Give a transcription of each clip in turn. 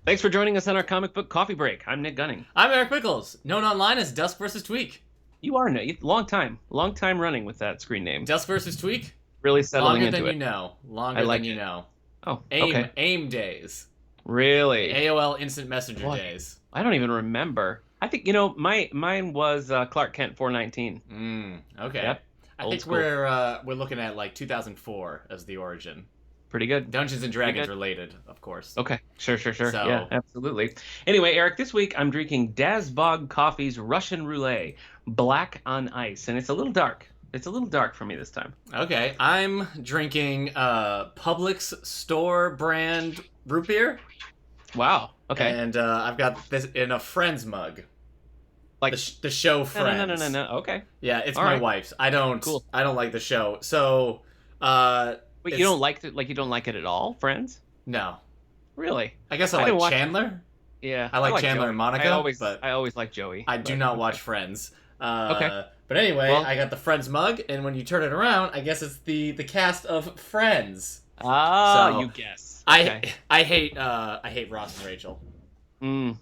Thanks for joining us on our comic book coffee break. I'm Nick Gunning. I'm Eric Pickles, known online as Dusk vs. Tweak. You are Nick. Long time running with that screen name. Dusk vs. Tweak? Really settling Longer into than it. you know. Longer than you know. Oh, okay. AIM days. Really? AOL Instant Messenger days. I don't even remember. I think, mine was Clark Kent 419. Okay. Yep. I think we're looking at like 2004 as the origin. Pretty good. Dungeons and Dragons related, of course. Okay. Sure. So, Yeah, absolutely. Anyway, Eric, this week I'm drinking Dazbog Coffee's Russian Roulette Black on Ice, and it's a little dark. It's a little dark for me this time. Okay. I'm drinking Publix store brand root beer. Wow. Okay. And I've got this in a Friends mug. Like the show Friends. No. Okay. Yeah, it's All my right. wife's. I don't like the show. So Wait, you don't like it? Like you don't like it at all, Friends? No. Really? I guess I like Chandler. Yeah. I like Chandler Joey. and Monica. I always like Joey. I do not watch Friends. Okay. But anyway, Well, I got the Friends mug, and when you turn it around, I guess it's the cast of Friends. So, you guess. Okay. I hate Ross and Rachel.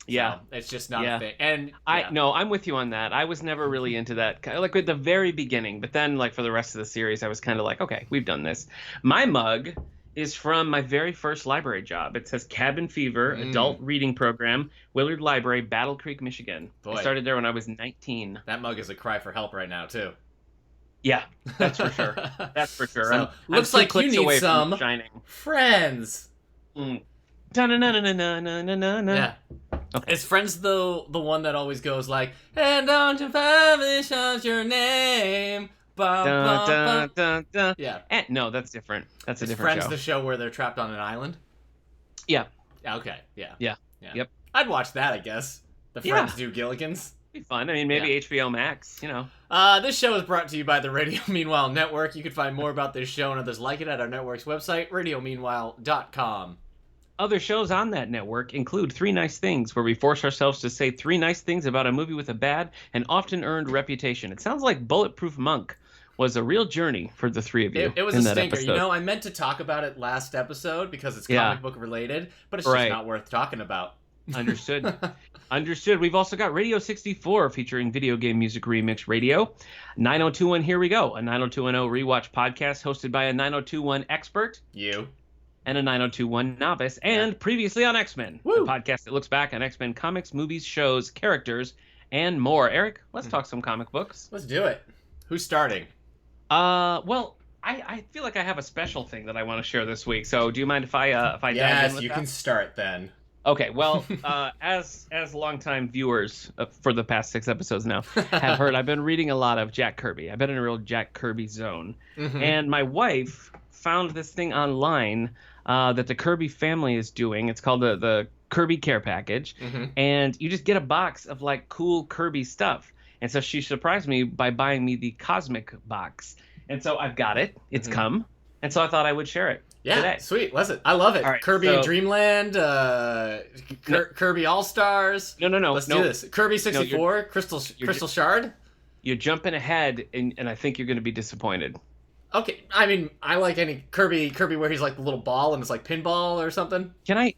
Yeah. So it's just not a thing. And I'm with you on that. I was never really into that. Like at the very beginning, but then like for the rest of the series, I was kind of like, okay, we've done this. My mug is from my very first library job. It says Cabin Fever, Adult Reading Program, Willard Library, Battle Creek, Michigan. Boy. I started there when I was 19. That mug is a cry for help right now too. Yeah, that's for sure. That's for sure. So, looks like you need some Shining. Friends. Yeah. Okay. Is Friends the one that always goes like, and don't you publish your name? Yeah. No, that's different. That's a different Friends show. the show where they're trapped on an island? Yeah. Okay. Yeah. Yep. I'd watch that, I guess. The Friends do Gilligans. Be fun. I mean, maybe HBO Max, This show is brought to you by the Radio Meanwhile Network. You can find more about this show and others like it at our network's website, radiomeanwhile.com. Other shows on that network include Three Nice Things, where we force ourselves to say 3 nice things about a movie with a bad and often earned reputation. It sounds like Bulletproof Monk was a real journey for the three of you. It was in a that stinker. episode. I meant to talk about it last episode because it's comic book related, but it's just not worth talking about. Understood. Understood. We've also got Radio 64 featuring video game music remix radio. 9021 Here We Go, a 90210 rewatch podcast hosted by a 9021 expert. You. And a 9021 novice. And previously on X-Men, a podcast that looks back on X-Men comics, movies, shows, characters, and more. Eric, let's talk some comic books. Let's do it. Who's starting? Well, I feel like I have a special thing that I want to share this week. So do you mind if I dive in with Yes, you can start then. Okay, well, as longtime viewers for the past 6 episodes now have heard, I've been reading a lot of Jack Kirby. I've been in a real Jack Kirby zone. And my wife found this thing online that the Kirby family is doing. It's called the Kirby Care Package. And you just get a box of like cool Kirby stuff. And so she surprised me by buying me the Cosmic box. And so I've got it. It's come. And so I thought I would share it. Yeah, today. Sweet. Listen, I love it. Right, Kirby in Dreamland, Kirby All-Stars. No. Let's do this. Kirby 64, Crystal Shard. You're jumping ahead, and I think you're going to be disappointed. Okay, I mean, I like any Kirby where he's like the little ball and it's like pinball or something. Can I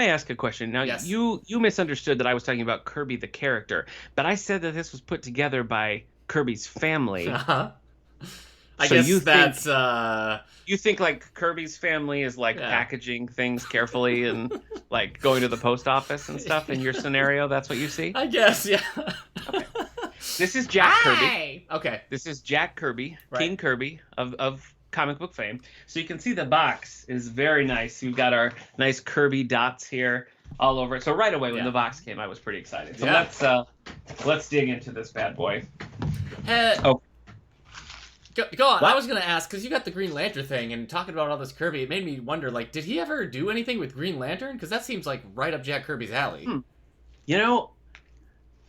ask a question? Now, yes. you misunderstood that I was talking about Kirby the character, but I said that this was put together by Kirby's family. I guess that's... You think like Kirby's family is like packaging things carefully and like going to the post office and stuff in your scenario? That's what you see? I guess, yeah. Okay. This is Jack Kirby. Okay. This is Jack Kirby, King Kirby of comic book fame. So you can see the box is very nice. You've got our nice Kirby dots here all over it. So right away when the box came, I was pretty excited. So let's dig into this bad boy. Go on. What? I was going to ask, because you got the Green Lantern thing, and talking about all this Kirby, it made me wonder, like, did he ever do anything with Green Lantern? Because that seems like right up Jack Kirby's alley.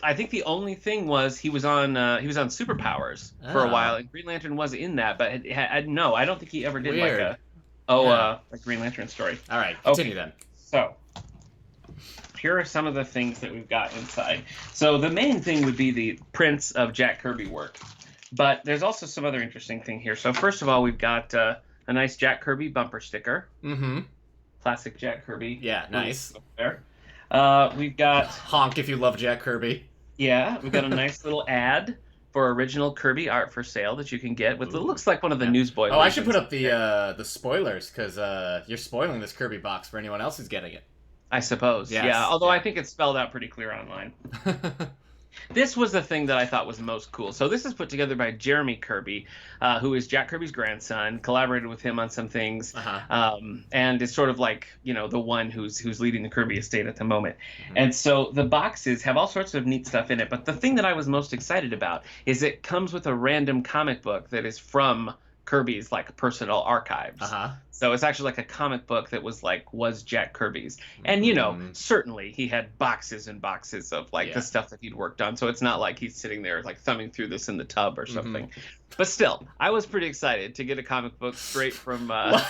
I think the only thing was he was on Superpowers for a while, and Green Lantern was in that, but no, I don't think he ever did like a Green Lantern story. All right, continue then. So here are some of the things that we've got inside. So the main thing would be the prints of Jack Kirby work. But there's also some other interesting thing here. So first of all, we've got a nice Jack Kirby bumper sticker. Mm-hmm. Classic Jack Kirby. Yeah, nice. There. We've got honk if you love Jack Kirby. Yeah, we've got a nice little ad for original Kirby art for sale that you can get with. It looks like one of the Newsboy. Oh, I should put up the spoilers because you're spoiling this Kirby box for anyone else who's getting it. I suppose. Yes. Yeah, although I think it's spelled out pretty clear online. This was the thing that I thought was most cool. So this is put together by Jeremy Kirby, who is Jack Kirby's grandson, collaborated with him on some things, and is sort of like, the one who's leading the Kirby estate at the moment. And so the boxes have all sorts of neat stuff in it. But the thing that I was most excited about is it comes with a random comic book that is from Kirby's personal archives. So it's actually like a comic book that was Jack Kirby's. And certainly he had boxes and boxes of the stuff that he'd worked on. So it's not like he's sitting there thumbing through this in the tub or something. But still, I was pretty excited to get a comic book straight from Darn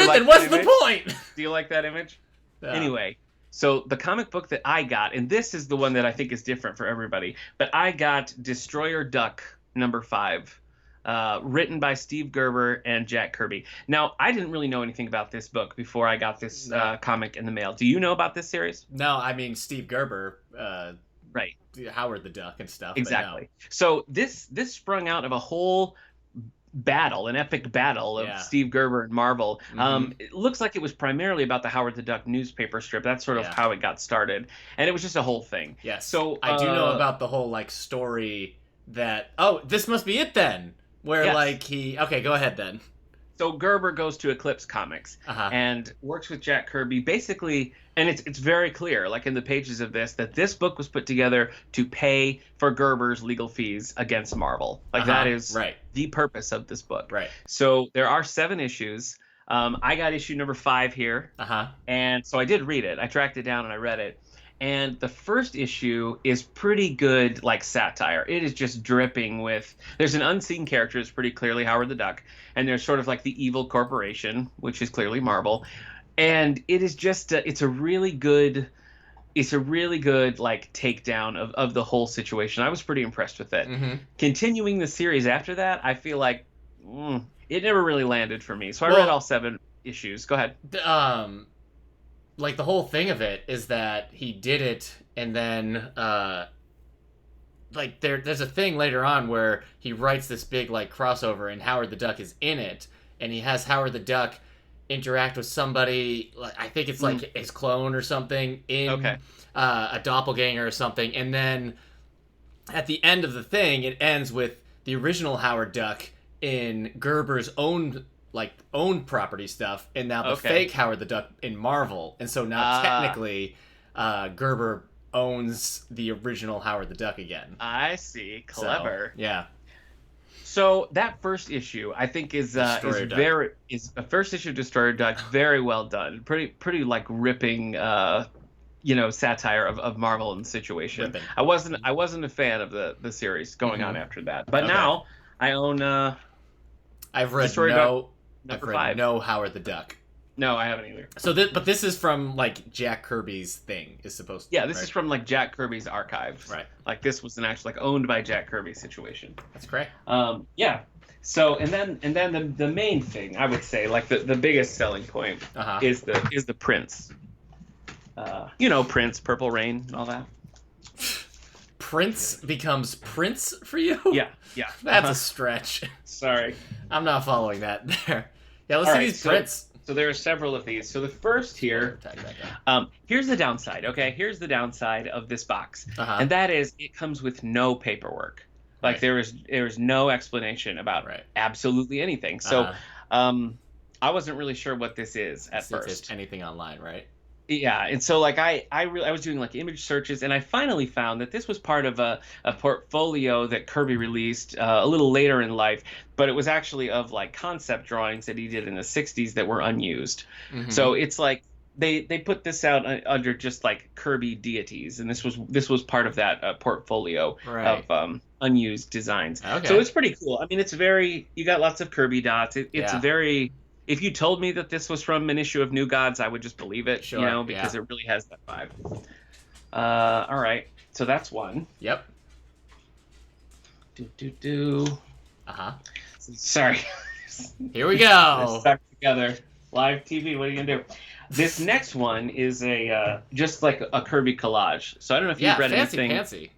it, then what's the point? Do you like that image? Yeah. Anyway, so the comic book that I got, and this is the one that I think is different for everybody, but I got Destroyer Duck #5. Written by Steve Gerber and Jack Kirby. Now, I didn't really know anything about this book before I got this comic in the mail. Do you know about this series? No, I mean Steve Gerber, right? Howard the Duck and stuff. Exactly. No. So this sprung out of a whole battle, an epic battle of Steve Gerber and Marvel. It looks like it was primarily about the Howard the Duck newspaper strip. That's sort of how it got started, and it was just a whole thing. Yes. So I do know about the whole story that this must be it then. Where okay, go ahead then. So Gerber goes to Eclipse Comics and works with Jack Kirby, basically, and it's very clear, in the pages of this, that this book was put together to pay for Gerber's legal fees against Marvel. That is the purpose of this book. Right. So there are 7 issues. I got issue #5 here, and so I did read it. I tracked it down and I read it. And the first issue is pretty good, satire. It is just dripping with. There's an unseen character, it's pretty clearly Howard the Duck, and there's sort of the evil corporation, which is clearly Marvel, and it is just it's a really good takedown of the whole situation. I was pretty impressed with it. Continuing the series after that, I feel like it never really landed for me. So I read all 7 issues. Go ahead. The whole thing of it is that he did it, and then there's a thing later on where he writes this big crossover, and Howard the Duck is in it, and he has Howard the Duck interact with somebody, I think it's his clone or something, in a doppelganger or something, and then at the end of the thing, it ends with the original Howard Duck in Gerber's own property stuff, and now the fake Howard the Duck in Marvel, and so now technically Gerber owns the original Howard the Duck again. I see. Clever. So, yeah. So that first issue, I think, is a first issue of Destroyer Duck, very well done. Pretty ripping satire of Marvel and the situation. Ripping. I wasn't a fan of the series going on after that. But now I own I've read Destroyer Duck. I've read no Howard the Duck. No, I haven't either. So, but this is from Jack Kirby's thing. Is supposed to. Yeah, this is from Jack Kirby's archives. Right. This was an actual owned by Jack Kirby situation. That's great. Yeah. So and then the main thing I would say, the biggest selling point is the Prince. Prince, Purple Rain, and all that. Prince becomes Prince for you? Yeah. That's a stretch. Sorry. I'm not following that there. Yeah, let's see these prints. So there are several of these. So the first here, here's the downside, okay? Here's the downside of this box. And that is it comes with no paperwork. There is no explanation about absolutely anything. So I wasn't really sure what this is at first. It's anything online, right? Yeah, and so I was doing image searches, and I finally found that this was part of a portfolio that Kirby released a little later in life, but it was actually of concept drawings that he did in the 60s that were unused. So it's they put this out under just Kirby deities, and this was part of that portfolio of unused designs. Okay. So it's pretty cool. I mean, you got lots of Kirby dots. It's very. If you told me that this was from an issue of New Gods, I would just believe it, because it really has that vibe. All right, so that's one. Yep. Sorry. Here we go. Stuck together. Live TV. What are you gonna do? This next one is just like a Kirby collage. So I don't know if you've read anything. Fancy.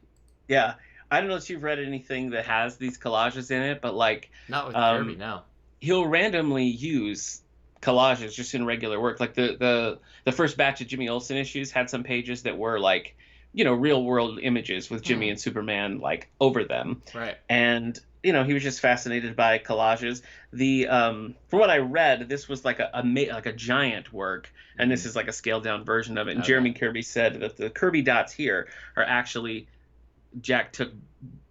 Yeah, I don't know if you've read anything that has these collages in it, but like not with Kirby, no. He'll randomly use collages just in regular work. Like the first batch of Jimmy Olsen issues had some pages that were like, real world images with Jimmy and Superman like over them. Right. And he was just fascinated by collages. From what I read, this was like a giant work, and this is like a scaled down version of it. And Jeremy Kirby said that the Kirby dots here are actually Jack took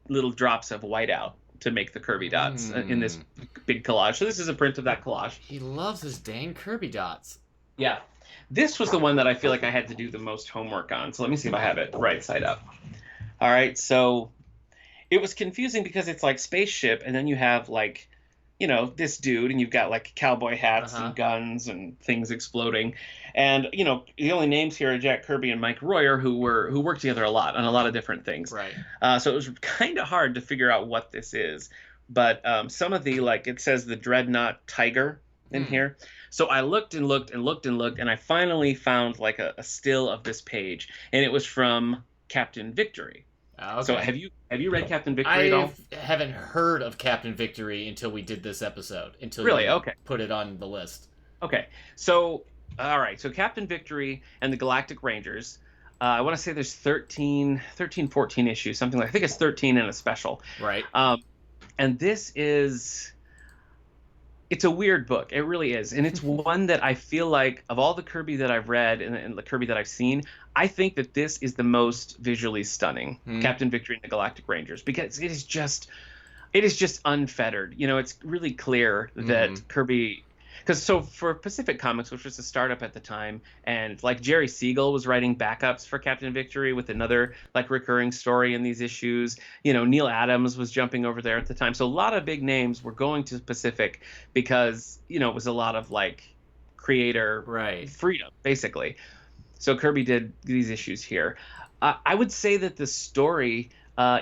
little drops of whiteout to make the Kirby dots in this big collage. So this is a print of that collage. He loves his dang Kirby dots. Yeah. This was the one that I feel like I had to do the most homework on. So let me see if I have it right side up. All right. So it was confusing because it's like spaceship, and then you have like, this dude, and you've got like cowboy hats and guns and things exploding. And, the only names here are Jack Kirby and Mike Royer, who worked together a lot on a lot of different things. Right. So it was kind of hard to figure out what this is. But some of it says the Dreadnought Tiger in here. So I looked and looked and looked and looked, and I finally found like a still of this page, and it was from Captain Victory. Okay. So have you read Captain Victory at all? I haven't heard of Captain Victory until we did this episode. Until really? You Okay. Put it on the list. Okay. So all right. So Captain Victory and the Galactic Rangers. I want to say there's 13, 14 issues, something like. I think it's 13 and a special. Right. And this is. It's a weird book. It really is. And it's one that I feel like, of all the Kirby that I've read and the Kirby that I've seen, I think that this is the most visually stunning, Captain Victory and the Galactic Rangers, because it is just unfettered. It's really clear that Kirby... Because for Pacific Comics, which was a startup at the time, and like Jerry Siegel was writing backups for Captain Victory with another like recurring story in these issues. Neil Adams was jumping over there at the time. So a lot of big names were going to Pacific because, it was a lot of like creator freedom, basically. So Kirby did these issues here. I would say that the story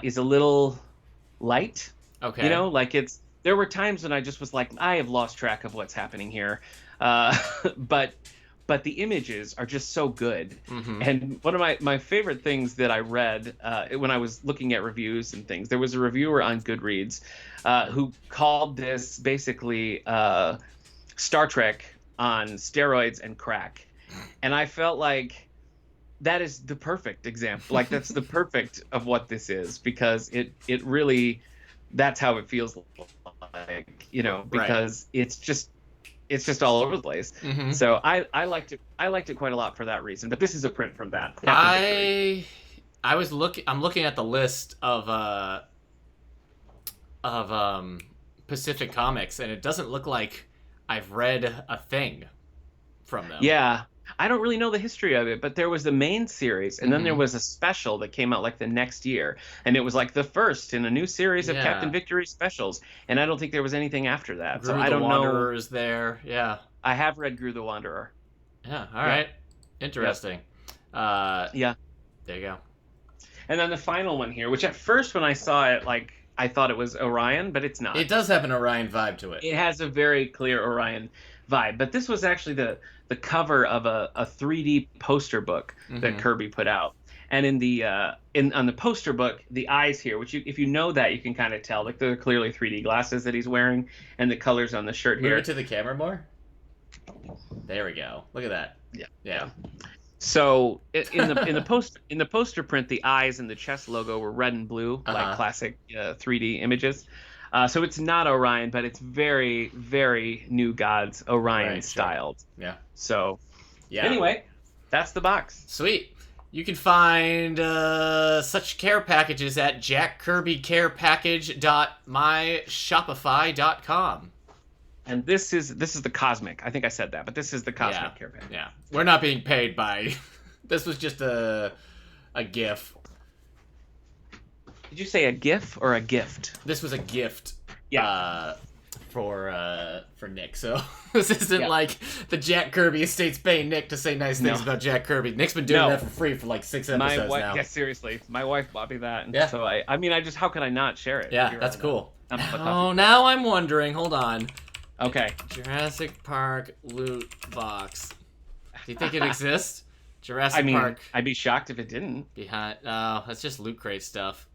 is a little light. Okay. There were times when I just was like, I have lost track of what's happening here. But the images are just so good. And one of my favorite things that I read when I was looking at reviews and things, there was a reviewer on Goodreads who called this basically Star Trek on steroids and crack. And I felt like that is the perfect example. Like that's the perfect of what this is, because it really, that's how it feels like, because it's just all over the place. So I liked it quite a lot for that reason. But this is a print from that. I'm looking at the list of Pacific Comics, and it doesn't look like I've read a thing from them. Yeah. I don't really know the history of it, but there was the main series, and then there was a special that came out like the next year, and it was like the first in a new series of Captain Victory specials, and I don't think there was anything after that. So I don't know. Wanderer is there, yeah. I have read Gru the Wanderer. Yeah, all right. Interesting. Yeah. There you go. And then the final one here, which at first when I saw it, like, I thought it was Orion, but it's not. It does have an Orion vibe to it. It has a very clear Orion vibe, but this was actually the cover of a 3D poster book that Kirby put out. And in the on the poster book, the eyes here, which if you know that, you can kind of tell, like they're clearly 3D glasses that he's wearing, and the colors on the shirt here. Move it to the camera more. There we go. Look at that. Yeah. So in the poster print, the eyes and the chest logo were red and blue, like classic 3D images. So it's not Orion, but it's very, very New Gods Orion styled. Sure. Yeah. So anyway, that's the box. Sweet. You can find such care packages at jackkirbycarepackage.myshopify.com. And this is the Cosmic. I think I said that, but this is the Cosmic care package. Yeah. We're not being paid by... This was just a GIF. Did you say a GIF or a gift? This was a gift. Yeah. For Nick. So this isn't like the Jack Kirby estate's paying Nick to say nice things about Jack Kirby. Nick's been doing that for free for like 6 episodes now. Yeah, seriously. My wife bought me that. And so I just, how could I not share it? Yeah, that's cool. Now I'm wondering. Hold on. Okay. Jurassic Park loot box. Do you think it exists? Jurassic I mean, Park. I'd be shocked if it didn't. Behind. Oh, that's just Loot Crate stuff.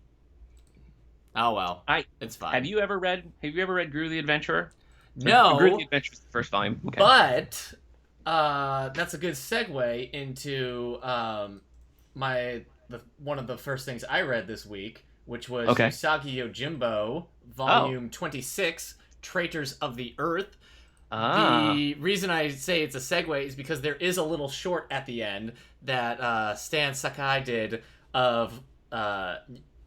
Oh well, it's fine. Have you ever read Gru the Adventurer? No. Gru the Adventurer is the first volume. Okay. But that's a good segue into one of the first things I read this week, which was Usagi Yojimbo, Volume 26, Traitors of the Earth. The reason I say it's a segue is because there is a little short at the end that Stan Sakai did of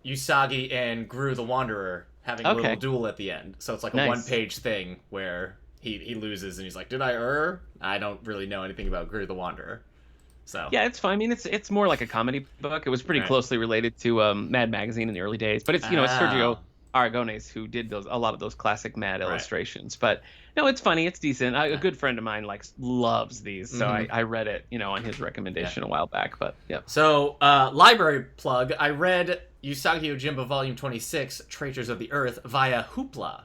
Usagi and Gru the Wanderer having a little duel at the end. So it's like a one-page thing where he loses and he's like, "Did I err? I don't really know anything about Gru the Wanderer." So yeah, it's fine. I mean, it's more like a comedy book. It was pretty closely related to Mad Magazine in the early days, but it's it's Sergio Aragones who did a lot of those classic Mad illustrations. But no, it's funny. It's decent. A good friend of mine loves these, so I read it on his recommendation a while back. But yeah. So library plug. I read Usagi Yojimbo Volume 26, Traitors of the Earth via Hoopla.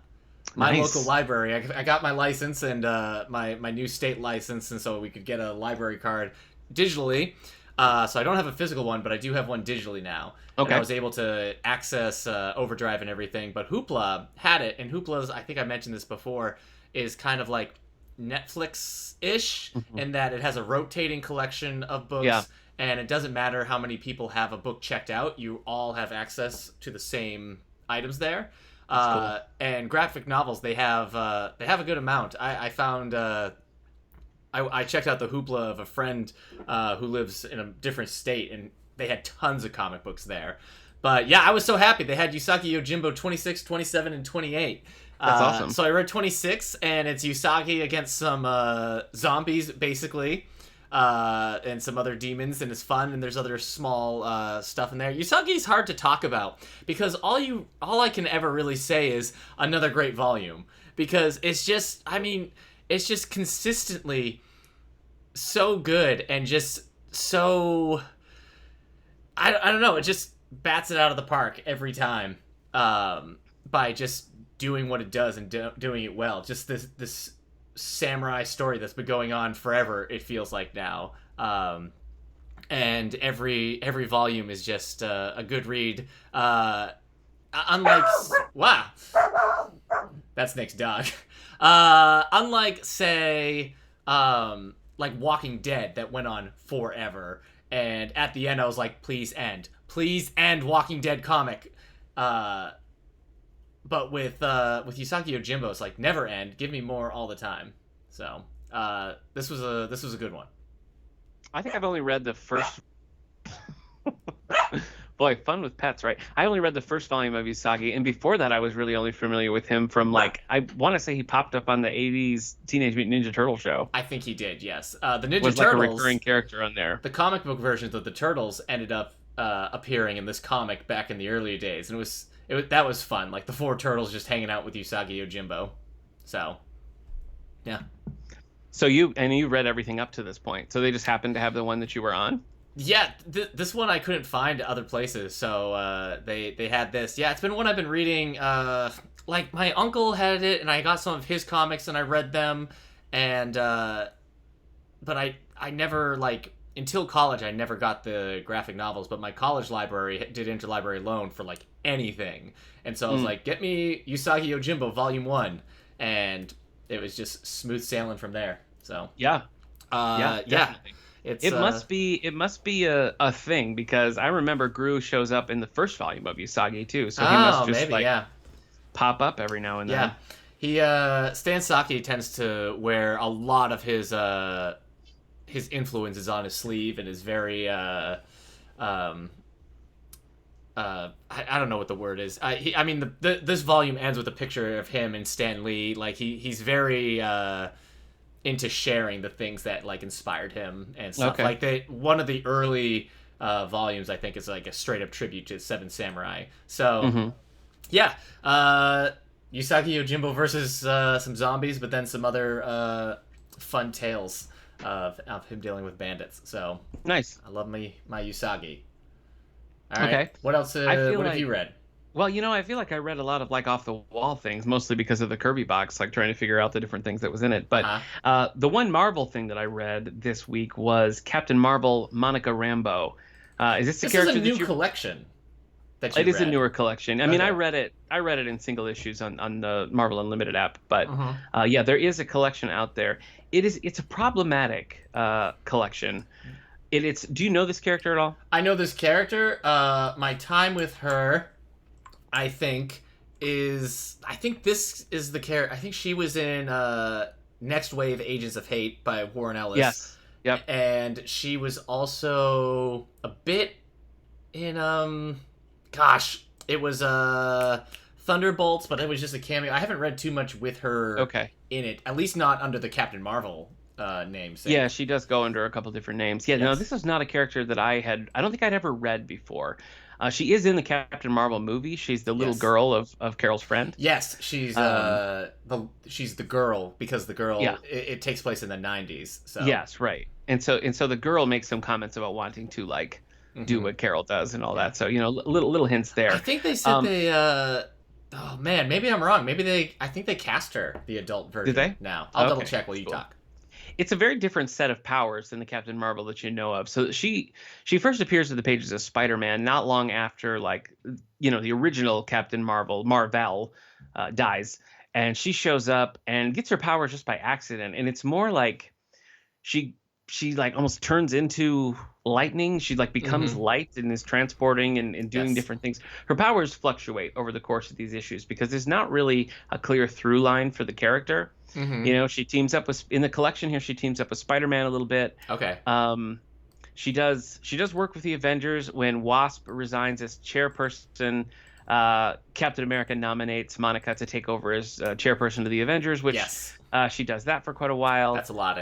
My local library. I got my license and my new state license, and so we could get a library card digitally. So I don't have a physical one, but I do have one digitally now. Okay. And I was able to access Overdrive and everything, but Hoopla had it, and Hoopla's, I think I mentioned this before, is kind of like Netflix-ish in that it has a rotating collection of books, and it doesn't matter how many people have a book checked out, you all have access to the same items there. Cool. And graphic novels, they have a good amount. I found I checked out the Hoopla of a friend who lives in a different state, and they had tons of comic books there. But yeah, I was so happy. They had Usagi Yojimbo 26, 27, and 28. That's awesome. So I read 26, and it's Usagi against some zombies, basically, and some other demons, and it's fun, and there's other small stuff in there. Usagi's hard to talk about, because all I can ever really say is another great volume. Because it's just consistently so good, and just so... I don't know, it just bats it out of the park every time by just doing what it does and doing it well. Just this samurai story that's been going on forever, it feels like now. And every volume is just a good read. Unlike... Wow! That's Nick's dog. Unlike, say, like Walking Dead that went on forever. And at the end, I was like, please end. Please end Walking Dead comic. But with Usagi Yojimbo, it's like, never end. Give me more all the time. So this was a good one. I think I've only read the first... Boy, fun with pets, right? I only read the first volume of Usagi, and before that I was really only familiar with him from, like, I want to say he popped up on the 80s Teenage Mutant Ninja Turtle show. I think he did, yes. The Ninja was Turtles... like a recurring character on there. The comic book versions of the Turtles ended up appearing in this comic back in the earlier days, and that was fun. Like, the four turtles just hanging out with Usagi Yojimbo. So, yeah. So you read everything up to this point, so they just happened to have the one that you were on? Yeah, this one I couldn't find other places, so they had this. Yeah, it's been one I've been reading. Like, my uncle had it, and I got some of his comics, and I read them, and but I never, like, until college, I never got the graphic novels, but my college library did interlibrary loan for, like, anything, and so I was like, get me Usagi Yojimbo Volume 1, and it was just smooth sailing from there, so. Yeah. Yeah. It must be a thing, because I remember Gru shows up in the first volume of Usagi too, so he must just pop up every now and then. Yeah, Stan Sakai tends to wear a lot of his influences on his sleeve, and is very I don't know what the word is. This volume ends with a picture of him and Stan Lee. Like he's very into sharing the things that, like, inspired him and stuff. Okay. Like one of the early volumes, I think, is like a straight up tribute to Seven Samurai. So yeah, Usagi Yojimbo versus some zombies, but then some other fun tales of him dealing with bandits. So nice. I love my Usagi. All right. Okay. What else? What have you read? Well, I feel like I read a lot of like off the wall things, mostly because of the Kirby box, like trying to figure out the different things that was in it. But the one Marvel thing that I read this week was Captain Marvel, Monica Rambeau. Is this the character is a new that collection that you It is a read? newer collection. I mean, I read it in single issues on the Marvel Unlimited app. But yeah, there is a collection out there. It's a problematic collection. Do you know this character at all? I know this character. My time with her, I think this is the character. I think she was in Next Wave Agents of Hate by Warren Ellis. Yes. Yep. And she was also a bit in it was Thunderbolts, but it was just a cameo. I haven't read too much with her in it, at least not under the Captain Marvel name. Yeah, she does go under a couple different names. Yeah, no, this is not a character that I don't think I'd ever read before. She is in the Captain Marvel movie. She's the little girl of Carol's friend. Yes, she's she's the girl, because the girl it takes place in the 90s. So yes, right. And so the girl makes some comments about wanting to like do what Carol does and all that. So little hints there. I think they said they. Oh man, maybe I'm wrong. I think they cast her the adult version. Did they? Now I'll double check while you talk. It's a very different set of powers than the Captain Marvel that you know of. So she first appears in the pages of Spider-Man not long after, like, the original Captain Marvel dies, and she shows up and gets her powers just by accident. And it's more like she like almost turns into lightning. She like becomes light and is transporting and doing different things. Her powers fluctuate over the course of these issues because there's not really a clear through line for the character. She teams up in the collection here. She teams up with Spider-Man a little bit. Okay. She does work with the Avengers when Wasp resigns as chairperson. Captain America nominates Monica to take over as chairperson of the Avengers, which she does that for quite a while. That's a lot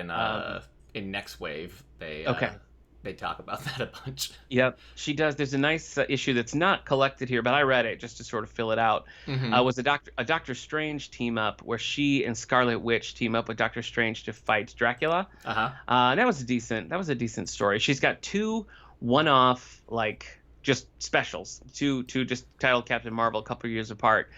in Next Wave. They talk about that a bunch. Yep, she does. There's a nice issue that's not collected here, but I read it just to sort of fill it out. Was a Doctor Strange team up where she and Scarlet Witch team up with Doctor Strange to fight Dracula. That was a decent story. She's got two one-off like just specials, two just titled Captain Marvel a couple of years apart.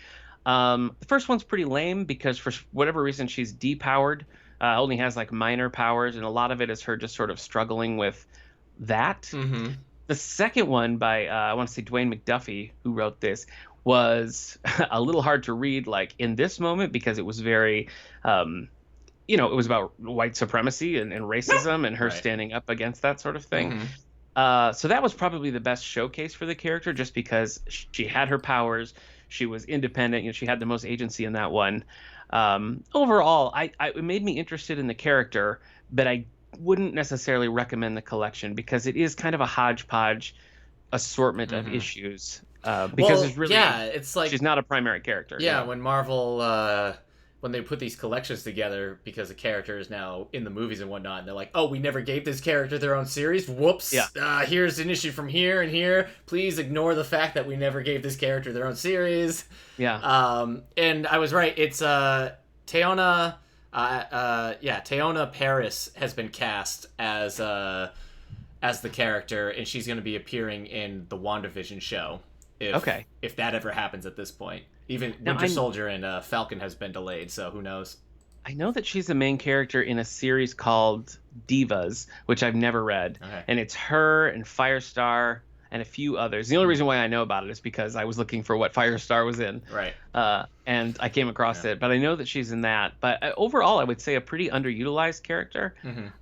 The first one's pretty lame because for whatever reason she's depowered, only has like minor powers, and a lot of it is her just sort of struggling with that. The second one by I want to say Dwayne McDuffie, who wrote this, was a little hard to read like in this moment because it was very it was about white supremacy and racism and her standing up against that sort of thing. So that was probably the best showcase for the character, just because she had her powers, she was independent, she had the most agency in that one. Overall, it made me interested in the character, but I wouldn't necessarily recommend the collection because it is kind of a hodgepodge assortment of issues. Because it's really it's like she's not a primary character. When Marvel when they put these collections together, because the character is now in the movies and whatnot, and they're like, oh, we never gave this character their own series. Whoops. Here's an issue from here and here. Please ignore the fact that we never gave this character their own series. And I was right. It's Teyonah Paris has been cast as the character, and she's going to be appearing in the WandaVision show. If that ever happens at this point. Even Winter Soldier and Falcon has been delayed, so who knows? I know that she's the main character in a series called Divas, which I've never read. And it's her and Firestar and a few others. The only reason why I know about it is because I was looking for what Firestar was in. And I came across it. But I know that she's in that. But overall, I would say a pretty underutilized character.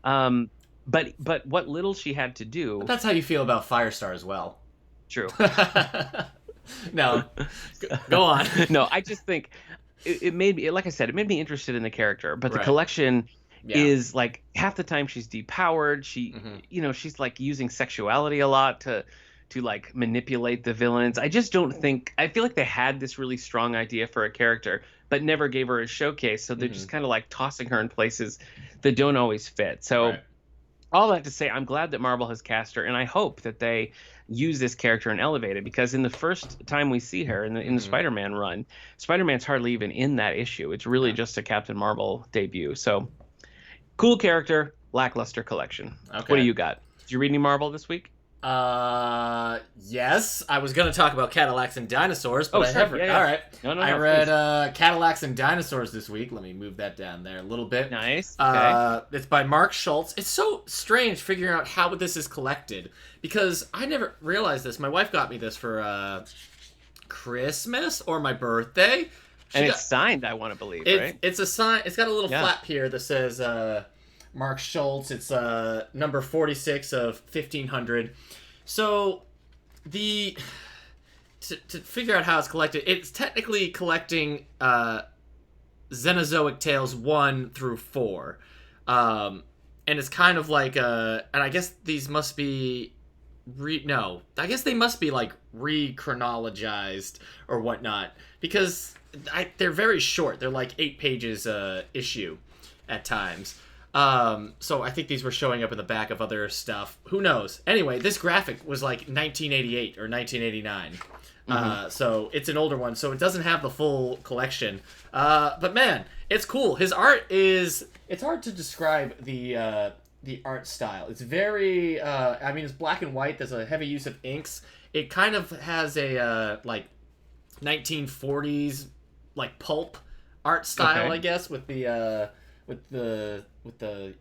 But what little she had to do... But that's how you feel about Firestar as well. True. No, go on. No, I just think it made me, like I said, it made me interested in the character. But the collection is like half the time she's depowered. She, she's like using sexuality a lot to like manipulate the villains. I just don't think, I feel like they had this really strong idea for a character, but never gave her a showcase. So they're just kind of like tossing her in places that don't always fit. So all that to say, I'm glad that Marvel has cast her, and I hope that they use this character and elevate it, because in the first time we see her in the Spider-Man run, Spider-Man's hardly even in that issue. It's really just a Captain Marvel debut. So cool character, lackluster collection. What do you got? Did you read any Marvel this week? Yes. I was gonna talk about Cadillacs and Dinosaurs, but Oh, I sure. haven't. Yeah. All right. No, I read Cadillacs and Dinosaurs this week. Let me move that down there a little bit. Nice. Okay. It's by Mark Schultz. It's so strange figuring out how this is collected because I never realized this. My wife got me this for Christmas or my birthday. It's signed, I want to believe, right? It's a sign. It's got a little flap here that says Mark Schultz. It's number 46 of 1500. So to figure out how it's collected, it's technically collecting Xenozoic Tales 1 through 4. And it's kind of like and I guess these must be I guess they must be like re-chronologized or whatnot because they're very short. They're like 8 pages issue at times. So I think these were showing up in the back of other stuff. Who knows? Anyway, this graphic was like 1988 or 1989. So it's an older one, so it doesn't have the full collection. But man, it's cool. His art is... It's hard to describe the art style. It's very... it's black and white. There's a heavy use of inks. It kind of has a, like, 1940s, like, pulp art style, I guess, with the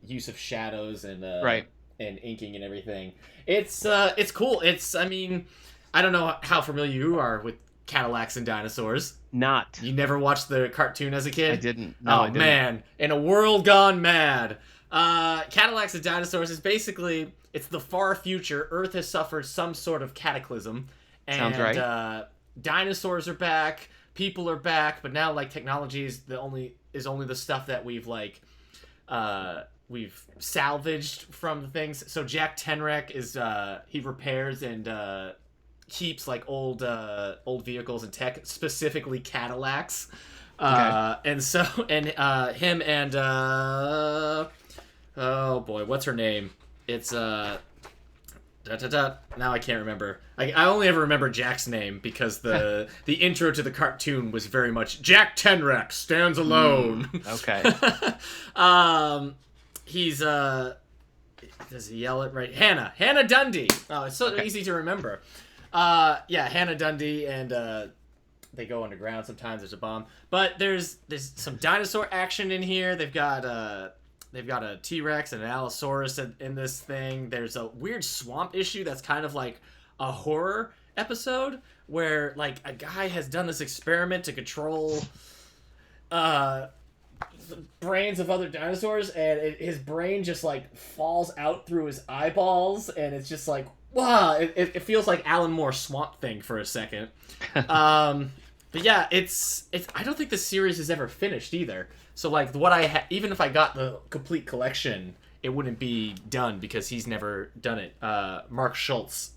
use of shadows and and inking and everything. It's cool. I don't know how familiar you are with Cadillacs and Dinosaurs. Not. You never watched the cartoon as a kid? I didn't. No, I didn't. Man, in a world gone mad. Cadillacs and Dinosaurs is basically, it's the far future. Earth has suffered some sort of cataclysm. And, sounds right. Dinosaurs are back. People are back, but now like technology is only the stuff that we've salvaged from the things. So Jack Tenrec is he repairs and keeps like old vehicles and tech, specifically Cadillacs. And so him and oh boy, what's her name? It's now I can't remember. I only ever remember Jack's name because the intro to the cartoon was very much Jack Tenrec stands alone. Okay. He's does he yell it right? Hannah Dundee. Oh, it's so easy to remember. Hannah Dundee, and they go underground sometimes. There's a bomb, but there's some dinosaur action in here. They've got a T-Rex and an Allosaurus in this thing. There's a weird swamp issue that's kind of like a horror episode where like a guy has done this experiment to control the brains of other dinosaurs, and his brain just like falls out through his eyeballs, and it's just like, wow, it feels like Alan Moore's Swamp Thing for a second. But yeah, it's I don't think the series is ever finished either. So like what even if I got the complete collection, it wouldn't be done because he's never done it. Mark Schultz.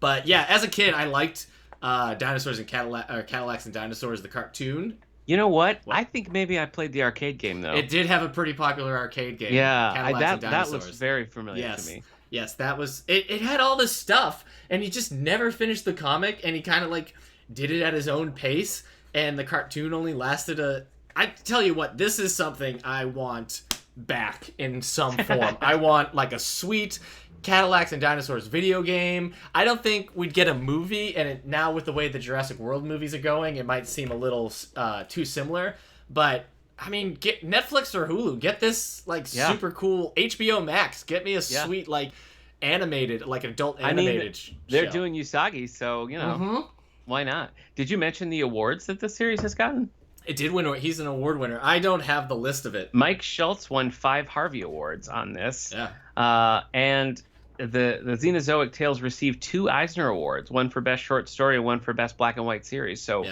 But yeah, as a kid, I liked Dinosaurs and Cadillacs and Dinosaurs, the cartoon. You know what? I think maybe I played the arcade game though. It did have a pretty popular arcade game. Yeah, that looks very familiar to me. Yes, that was it. It had all this stuff, and he just never finished the comic, and he kind of like did it at his own pace, and the cartoon only lasted I tell you what, this is something I want back in some form. I want like a sweet Cadillacs and Dinosaurs video game. I don't think we'd get a movie, and now with the way the Jurassic World movies are going, it might seem a little too similar. But I mean, get Netflix or Hulu, get this like super cool HBO Max. Get me a sweet like animated, like adult animated. They're doing Usagi, so you know why not? Did you mention the awards that the series has gotten? It did win. He's an award winner. I don't have the list of it. Mike Schultz won 5 Harvey Awards on this. Yeah. And the Xenozoic Tales received 2 Eisner Awards, one for Best Short Story and one for Best Black and White Series. So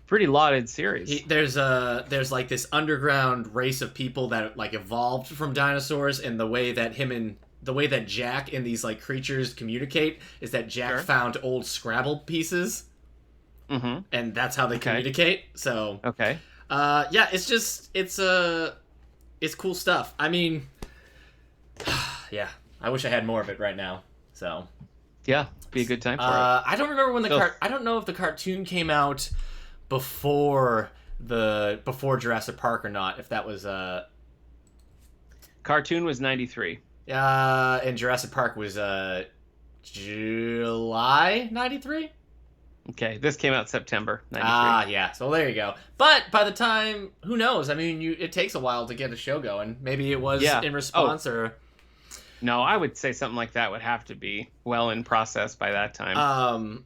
pretty lauded series. There's like this underground race of people that like evolved from dinosaurs, and the way that Jack and these like creatures communicate is that Jack found old Scrabble pieces. And that's how they communicate. So it's cool stuff. I mean, yeah, I wish I had more of it right now. So yeah, be a good time for it. I don't remember when I don't know if the cartoon came out before Jurassic Park or not. If that was cartoon was 93. And Jurassic Park was July 93. Okay, this came out September 93. Ah, yeah. So there you go. But by the time, who knows? I mean, it takes a while to get a show going. Maybe it was in response or... No, I would say something like that would have to be well in process by that time.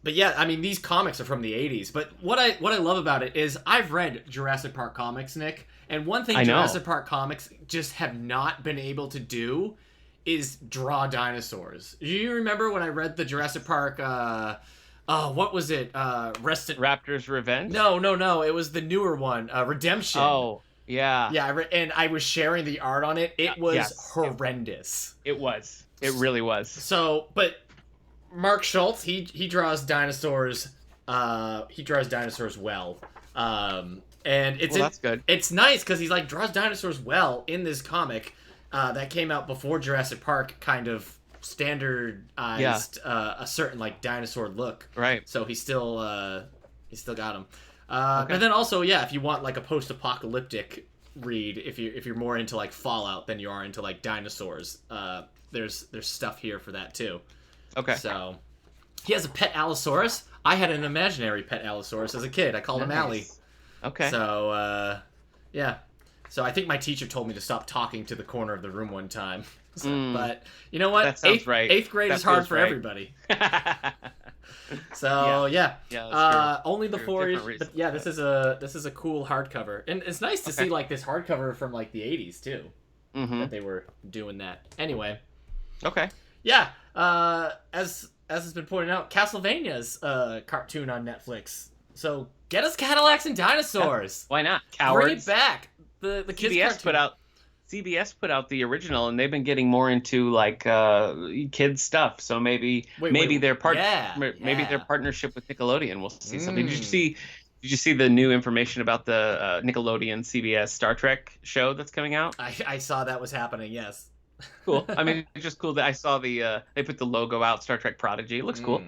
But yeah, I mean, these comics are from the 80s. But what I love about it is I've read Jurassic Park comics, Nick. And one thing Jurassic Park comics just have not been able to do is draw dinosaurs. Do you remember when I read the Jurassic Park... what was it? Raptor's Revenge? No. It was the newer one, Redemption. Oh, yeah. Yeah, and I was sharing the art on it. It was horrendous. It was. It really was. So, but Mark Schultz, he draws dinosaurs. He draws dinosaurs well. And that's good. It's nice because he's like draws dinosaurs well in this comic that came out before Jurassic Park kind of standardized a certain like dinosaur look, right? So he still got them. But then also, if you want like a post-apocalyptic read, if you're more into like Fallout than you are into like dinosaurs, there's stuff here for that too. Okay. So he has a pet Allosaurus. I had an imaginary pet Allosaurus as a kid. I called him Allie. Okay. So So I think my teacher told me to stop talking to the corner of the room one time. But you know what? That sounds right. Eighth grade is hard for everybody. So only the 4-ish. But this is a cool hardcover, and it's nice to see like this hardcover from like the 80s too. That they were doing that. Anyway. Okay. Yeah. As has been pointed out, Castlevania's cartoon on Netflix. So get us Cadillacs and Dinosaurs. Why not? Cowards. Bring it back. The kids CBS put out the original, and they've been getting more into like kids stuff. So maybe their their partnership with Nickelodeon. We'll see something. Did you see the new information about the Nickelodeon CBS Star Trek show that's coming out? I saw that was happening. Yes. Cool. I mean, it's just cool that I saw they put the logo out, Star Trek Prodigy. It looks cool.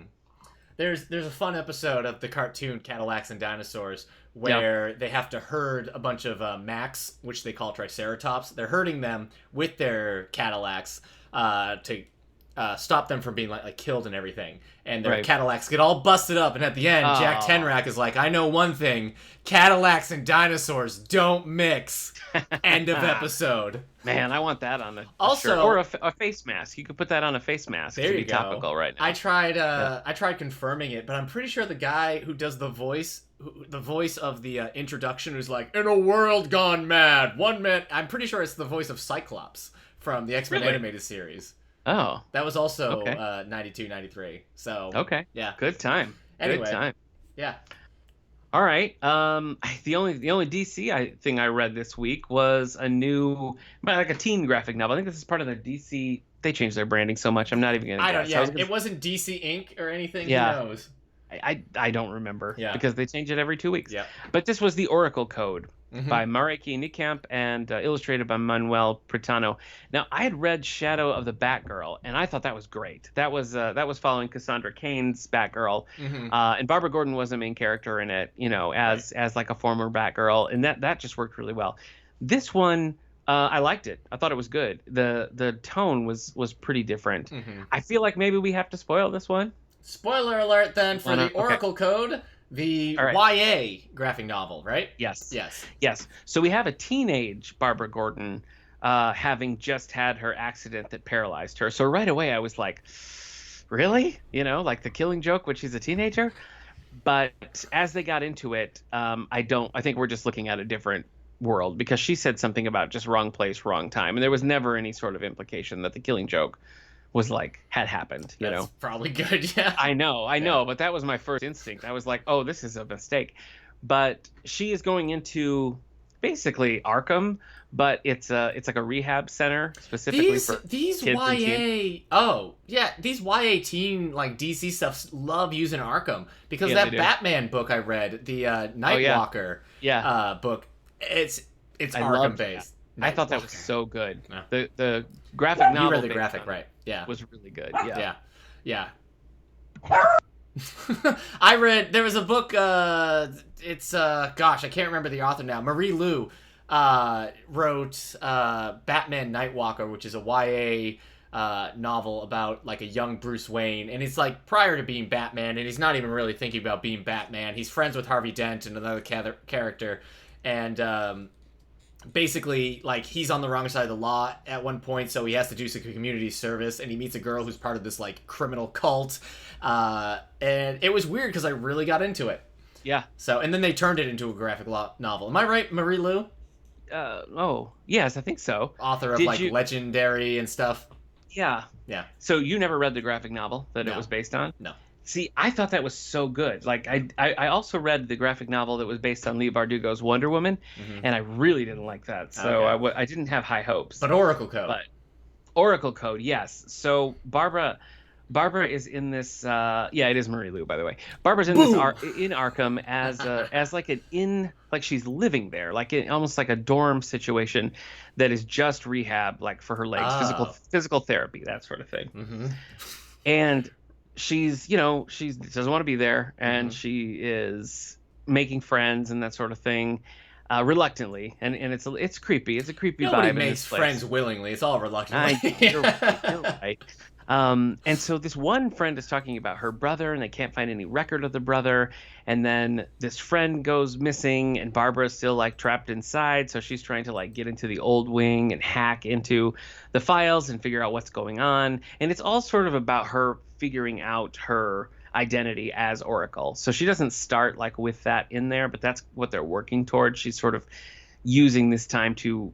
There's a fun episode of the cartoon Cadillacs and Dinosaurs where they have to herd a bunch of Macs, which they call Triceratops. They're herding them with their Cadillacs to stop them from being like killed and everything. And their Cadillacs get all busted up. And at the end, Jack Tenrack is like, I know one thing. Cadillacs and dinosaurs don't mix. End of episode. Man, I want that on a shirt. Or a face mask. You could put that on a face mask. There you be go. Topical right now. I tried confirming it, but I'm pretty sure the guy who does the voice of the introduction, who's like, in a world gone mad, one man. I'm pretty sure it's the voice of Cyclops from the X-Men animated series. Oh, that was also 92, 93. So yeah, good time. Anyway, good time. Yeah. All right. The only DC thing I read this week was a new, like a teen graphic novel. I think this is part of the DC. They changed their branding so much. I'm not even gonna. I don't. Yeah, it wasn't DC Inc. or anything. Yeah. Who knows? I don't remember. Yeah. Because they change it every 2 weeks. Yeah. But this was the Oracle Code by Mareki Niekamp and illustrated by Manuel Pritano. Now, I had read Shadow of the Batgirl, and I thought that was great. That was following Cassandra Cain's Batgirl, and Barbara Gordon was a main character in it, as like a former Batgirl, and that just worked really well. This one, I liked it. I thought it was good. The tone was pretty different. I feel like maybe we have to spoil this one. Spoiler alert then for the Oracle Code, the YA graphic novel, right? Yes. So we have a teenage Barbara Gordon having just had her accident that paralyzed her. So right away I was like, really? Like The Killing Joke when she's a teenager? But as they got into it, I think we're just looking at a different world, because she said something about just wrong place, wrong time. And there was never any sort of implication that The Killing Joke was had happened, That's probably good, yeah. I know, but that was my first instinct. I was like, oh, this is a mistake. But she is going into basically Arkham, but it's like a rehab center specifically for these kids YA. And teen. Oh, yeah, these YA teen like DC stuff love using Arkham, because that Batman book I read, the Nightwalker book, it's Arkham based. I thought that was so good. Yeah. The graphic novel. You read the graphic, right? Yeah, was really good. Yeah. I read, there was a book. It's I can't remember the author now. Marie Lu wrote Batman Nightwalker, which is a YA novel about like a young Bruce Wayne, and it's like prior to being Batman, and he's not even really thinking about being Batman. He's friends with Harvey Dent and another character, and basically like he's on the wrong side of the law at one point, so he has to do some community service, and he meets a girl who's part of this like criminal cult, and it was weird because I really got into it. Yeah. So, and then they turned it into a graphic novel. Am I right, Marie Lu? Oh, yes, I think so. Author of Legendary and stuff. Yeah. Yeah. So you never read the graphic novel that it was based on? No. See, I thought that was so good. Like, I also read the graphic novel that was based on Leigh Bardugo's Wonder Woman, and I really didn't like that. So I didn't have high hopes. But Oracle Code, yes. So Barbara is in this. It is Marie Lu, by the way. Barbara's in this in Arkham as like she's living there, almost like a dorm situation that is just rehab, like for her legs, physical therapy, that sort of thing. Mm-hmm. And she doesn't want to be there, and she is making friends and that sort of thing. Reluctantly, and it's creepy. It's a creepy vibe. Nobody makes friends willingly. It's all reluctantly. You're right. And so this one friend is talking about her brother, and they can't find any record of the brother. And then this friend goes missing, and Barbara's still like trapped inside. So she's trying to like get into the old wing and hack into the files and figure out what's going on. And it's all sort of about her figuring out her identity as Oracle. So she doesn't start like with that in there, but that's what they're working towards. She's sort of using this time to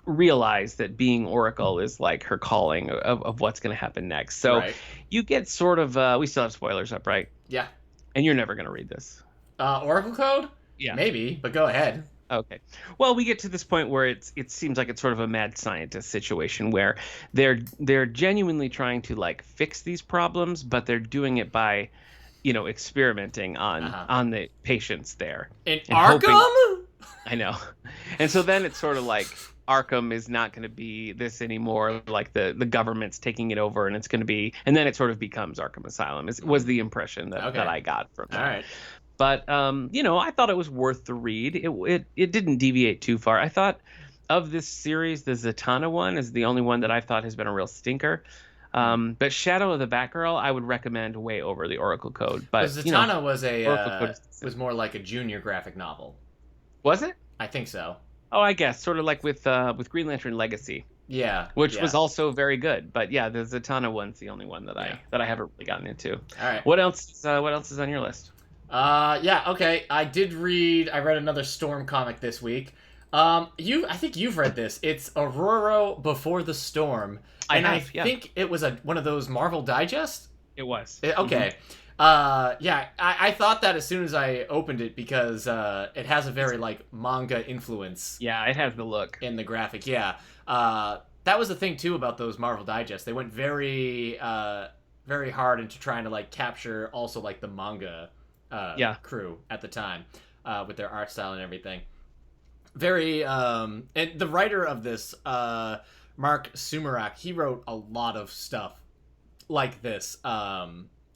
realize that being Oracle is like her calling of what's going to happen next. So you get sort of we still have spoilers up, right? Yeah. And you're never going to read this. Oracle Code? Yeah. Maybe, but go ahead. Okay. Well, we get to this point where it seems like it's sort of a mad scientist situation where they're genuinely trying to like fix these problems, but they're doing it by, experimenting on the patients there. In Arkham? I know. And so then it's sort of like Arkham is not going to be this anymore. Like the government's taking it over, and it's going to be, and then it sort of becomes Arkham Asylum. Was the impression that I got from that. All right. But, I thought it was worth the read. It didn't deviate too far. I thought of this series, the Zatanna one is the only one that I thought has been a real stinker. But Shadow of the Batgirl, I would recommend way over the Oracle Code. But Zatanna was more like a junior graphic novel. Was it? I think so. Oh, I guess. Sort of like with Green Lantern Legacy. Yeah. Which was also very good. But yeah, the Zatanna one's the only one that I haven't really gotten into. All right. What else is on your list? Okay. I read another Storm comic this week. I think you've read this. It's Ororo Before the Storm. I think it was one of those Marvel Digest? It was. Okay. I thought that as soon as I opened it because it has a very like manga influence. Yeah, it has the look in the graphic. Yeah. That was the thing too about those Marvel Digest. They went very very hard into trying to like capture also like the manga crew at the time with their art style and everything. Very and the writer of this Mark Sumerak, he wrote a lot of stuff like this.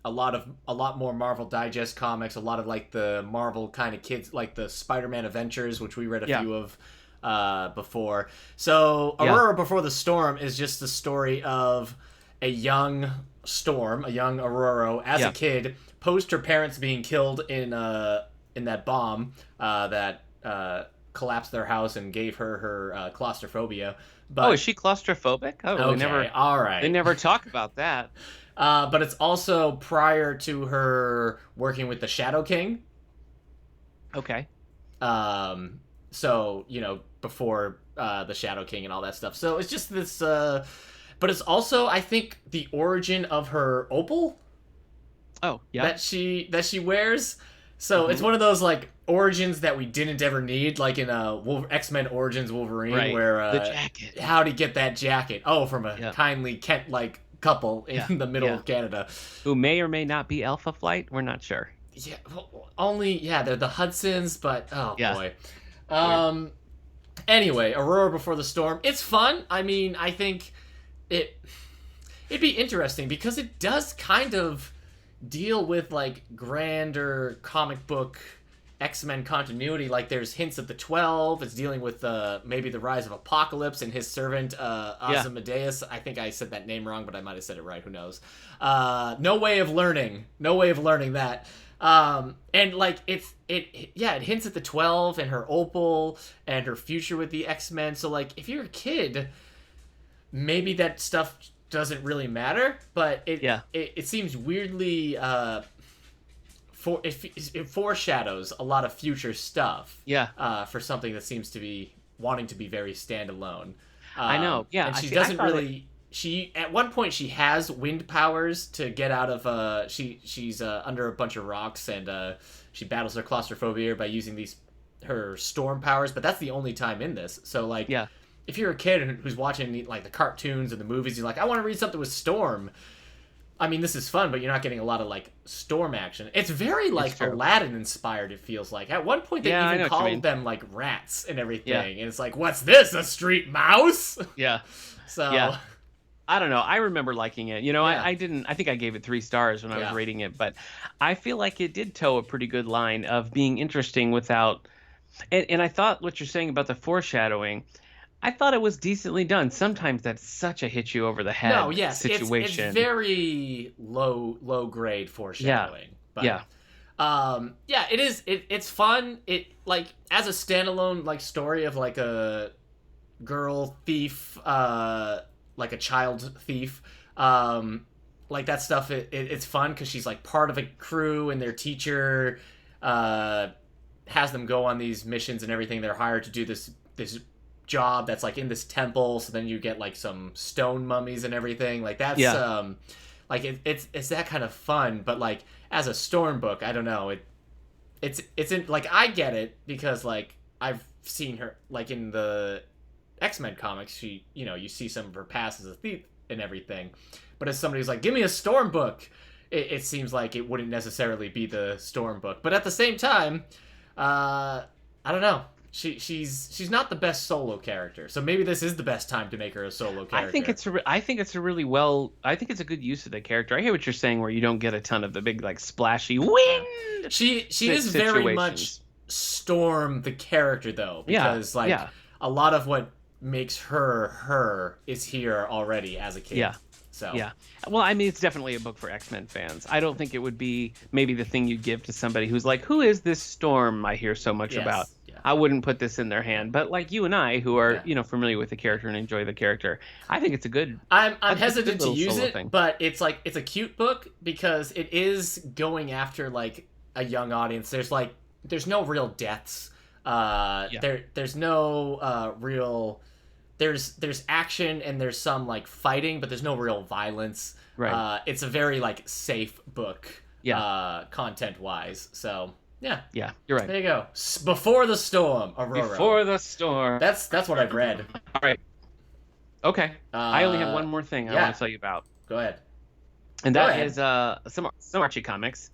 A lot more Marvel Digest comics, a lot of like the Marvel kind of kids, like the Spider-Man Adventures, which we read a few of before. So Aurora Before the Storm is just the story of a young Storm, a young Ororo, as a kid, post her parents being killed in that bomb that collapsed their house and gave her claustrophobia. But, is she claustrophobic? Oh, okay, all right. They never talk about that. But it's also prior to her working with the Shadow King. Okay. So, before the Shadow King and all that stuff. So it's just this, but it's also, I think, the origin of her opal. Oh, yeah. That she wears. So it's one of those, like, origins that we didn't ever need, like in X-Men Origins Wolverine, where the jacket. How'd he get that jacket? Oh, from a kindly Kent-like couple in the middle of Canada, who may or may not be Alpha Flight. We're not sure. Yeah, they're the Hudsons, but boy. Anyway, Aurora Before the Storm. It's fun. I mean, I think it'd be interesting because it does kind of deal with like grander comic book X-Men continuity. Like there's hints of the 12. It's dealing with maybe the rise of Apocalypse and his servant Ozymandias. I think I said that name wrong, but I might have said it right. Who knows? No way of learning that. And like it hints at the 12 and her opal and her future with the X-Men. So like if you're a kid, maybe that stuff doesn't really matter, but it seems weirdly it foreshadows a lot of future stuff. For something that seems to be wanting to be very standalone. I know. Yeah. And she doesn't really. She at one point she has wind powers to get out of. She's under a bunch of rocks and she battles her claustrophobia by using her storm powers. But that's the only time in this. So like, if you're a kid who's watching like the cartoons and the movies, you're like, I want to read something with storm. I mean, this is fun, but you're not getting a lot of like storm action. It's very like Aladdin inspired. It feels like at one point they even called them like rats and everything, and it's like, what's this? A street mouse? Yeah. So yeah. I don't know. I remember liking it. You know, I didn't. I think I gave it 3 stars when I was rating it, but I feel like it did toe a pretty good line of being interesting without. And I thought what you're saying about the foreshadowing. I thought it was decently done. Sometimes that's such a hit you over the head situation. It's very low grade foreshadowing. It is. It's fun. It like as a standalone like story of like a girl thief, like a child thief. Like that stuff. It's fun because she's like part of a crew and their teacher has them go on these missions and everything. They're hired to do this job that's like in this temple, so then you get like some stone mummies and everything like that's like it's that kind of fun. But like as a storm book, I don't know, it's in like I get it because like I've seen her like in the X-Men comics, she, you know, you see some of her past as a thief and everything, but as somebody who's like, give me a storm book, it seems like it wouldn't necessarily be the storm book. But at the same time, I don't know, she's not the best solo character, so maybe this is the best time to make her a solo character. I think it's a good use of the character. I hear what you're saying, where you don't get a ton of the big like splashy wind. She is very much Storm the character though, because a lot of what makes her is here already as a kid. So well, I mean, it's definitely a book for X-Men fans. I don't think it would be maybe the thing you give to somebody who's like, who is this Storm I hear so much about? I wouldn't put this in their hand. But like you and I, who are familiar with the character and enjoy the character, I think it's a good. I'm hesitant to use it, but it's like it's a cute book because it is going after like a young audience. There's no real deaths. There's no real. There's action and there's some like fighting, but there's no real violence. Right. It's a very like safe book. Content wise. So. Yeah, you're right. There you go. Before the Storm, Aurora. Before the Storm. That's what I've read. All right. Okay. I only have one more thing I want to tell you about. Go ahead. And that is some Archie comics.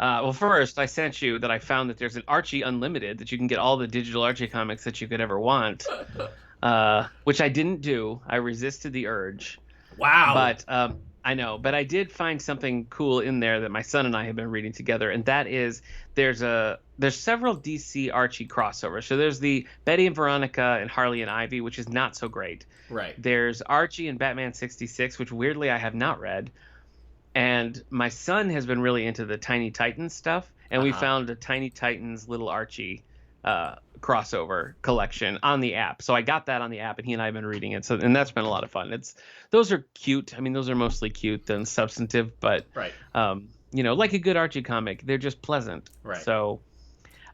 Well, first, I sent you that I found that there's an Archie Unlimited that you can get all the digital Archie comics that you could ever want, which I didn't do. I resisted the urge. Wow. But I know, but I did find something cool in there that my son and I have been reading together, and that is there's several DC Archie crossovers. So there's the Betty and Veronica and Harley and Ivy, which is not so great. Right. There's Archie and Batman 66, which weirdly I have not read. And my son has been really into the Tiny Titans stuff, and we found a Tiny Titans Little Archie crossover collection on the app. So I got that on the app, and he and I have been reading it. And that's been a lot of fun. Those are cute. I mean, those are mostly cute than substantive, but like a good Archie comic, they're just pleasant. Right. So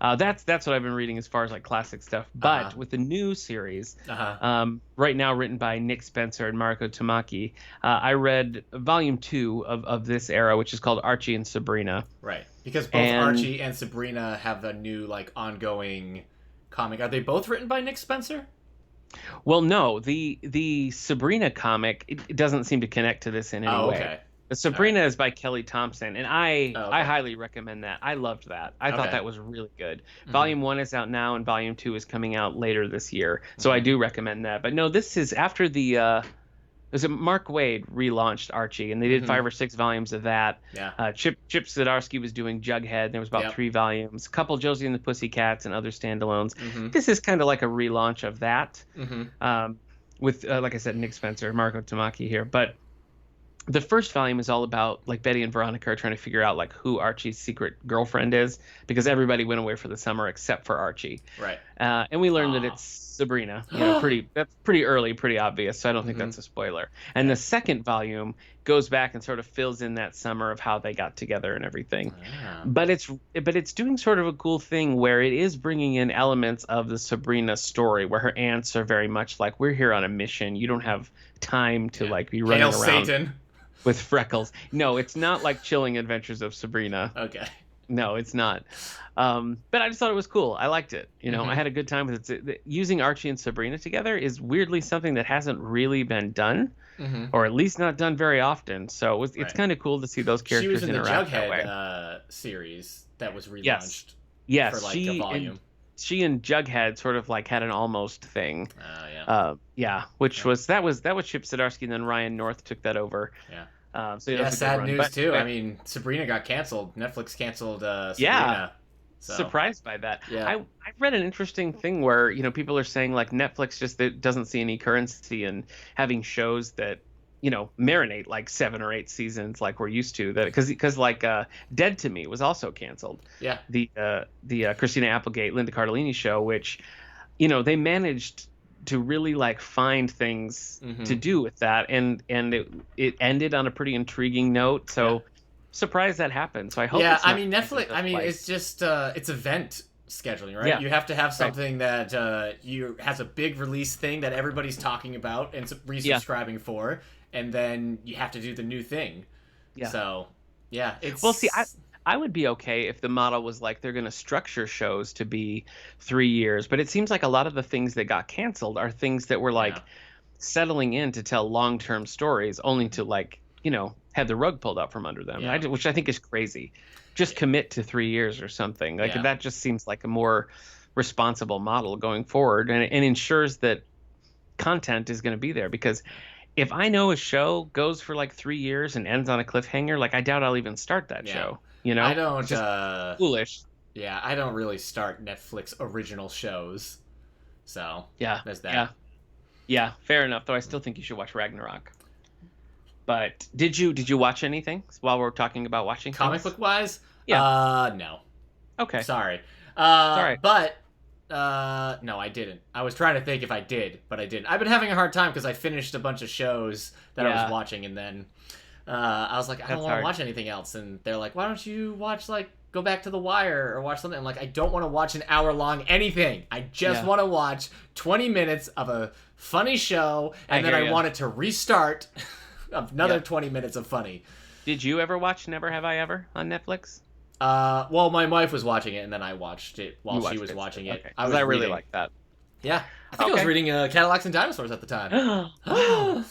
that's what I've been reading as far as like classic stuff. But with the new series, right now written by Nick Spencer and Mariko Tamaki, I read volume 2 of this era, which is called Archie and Sabrina. Right. Because both Archie and Sabrina have a new like ongoing comic. Are they both written by Nick Spencer? Well, no. The Sabrina comic, it doesn't seem to connect to this in any way. Okay. The Sabrina is by Kelly Thompson, and I highly recommend that. I loved that. I thought that was really good. Mm-hmm. Volume 1 is out now, and Volume 2 is coming out later this year. So I do recommend that. But no, this is after the was it Mark Waid relaunched Archie, and they did 5 or 6 volumes of that. Yeah. Chip Zdarsky was doing Jughead. And there was about Yep. 3 volumes. A couple Josie and the Pussycats and other standalones. Mm-hmm. This is kind of like a relaunch of that, Mm-hmm. with like I said, Nick Spencer, Marco Tamaki here. But the first volume is all about like Betty and Veronica are trying to figure out like who Archie's secret girlfriend is, because everybody went away for the summer except for Archie. Right. And we learned that it's Sabrina. That's pretty early, pretty obvious. So I don't think that's a spoiler. And the second volume goes back and sort of fills in that summer of how they got together and everything. But it's doing sort of a cool thing where it is bringing in elements of the Sabrina story, where her aunts are very much like, we're here on a mission. You don't have time to like be running Hail around Satan. with freckles. No, it's not like Chilling Adventures of Sabrina. Okay. No, it's not. But I just thought it was cool. I liked it. I had a good time with it. Using Archie and Sabrina together is weirdly something that hasn't really been done, or at least not done very often. So it's kind of cool to see those characters interact that way. She was in the Jughead series that was relaunched. Yes, for like a volume. She and Jughead sort of like had an almost thing. Which Yeah. was that was Chip Zdarsky, and then Ryan North took that over. Yeah. Sad news too. I mean, Sabrina got canceled. Netflix canceled Sabrina. Yeah. So. Surprised by that. Yeah. I read an interesting thing where people are saying like Netflix just doesn't see any currency in having shows that marinate like 7 or 8 seasons like we're used to, that because like Dead to Me was also canceled. Yeah. The Christina Applegate, Linda Cardellini show, which they managed to really like find things to do with that, and it ended on a pretty intriguing note. So surprised that happened. So I hope. Yeah, I mean Netflix. I mean it's just it's event scheduling, right? Yeah. You have to have something that has a big release thing that everybody's talking about and resubscribing for, and then you have to do the new thing. Yeah. So it's see. I would be okay if the model was like they're going to structure shows to be 3 years, but it seems like a lot of the things that got canceled are things that were like settling in to tell long-term stories, only to like have the rug pulled out from under them, which I think is crazy. Just commit to 3 years or something. Like that just seems like a more responsible model going forward, and ensures that content is going to be there. Because if I know a show goes for like 3 years and ends on a cliffhanger, like I doubt I'll even start that show. I don't. It's just foolish. Yeah, I don't really start Netflix original shows. So there's that. Yeah, fair enough. Though I still think you should watch Ragnarok. But did you watch anything while we're talking about watching comic book wise? Yeah. No. Okay. Sorry. Sorry. But no, I didn't. I was trying to think if I did, but I didn't. I've been having a hard time because I finished a bunch of shows that I was watching, and then I was like, I don't want to watch anything else. And they're like, why don't you watch go back to The Wire or watch something? I'm like, I don't want to watch an hour-long anything. I just want to watch 20 minutes of a funny show, and then I want it to restart another 20 minutes of funny. Did you ever watch Never Have I Ever on Netflix? Well, my wife was watching it, and then I watched it while she was watching it. Okay. I really like that. Yeah. I think I was reading Cadillacs and Dinosaurs at the time. Wow.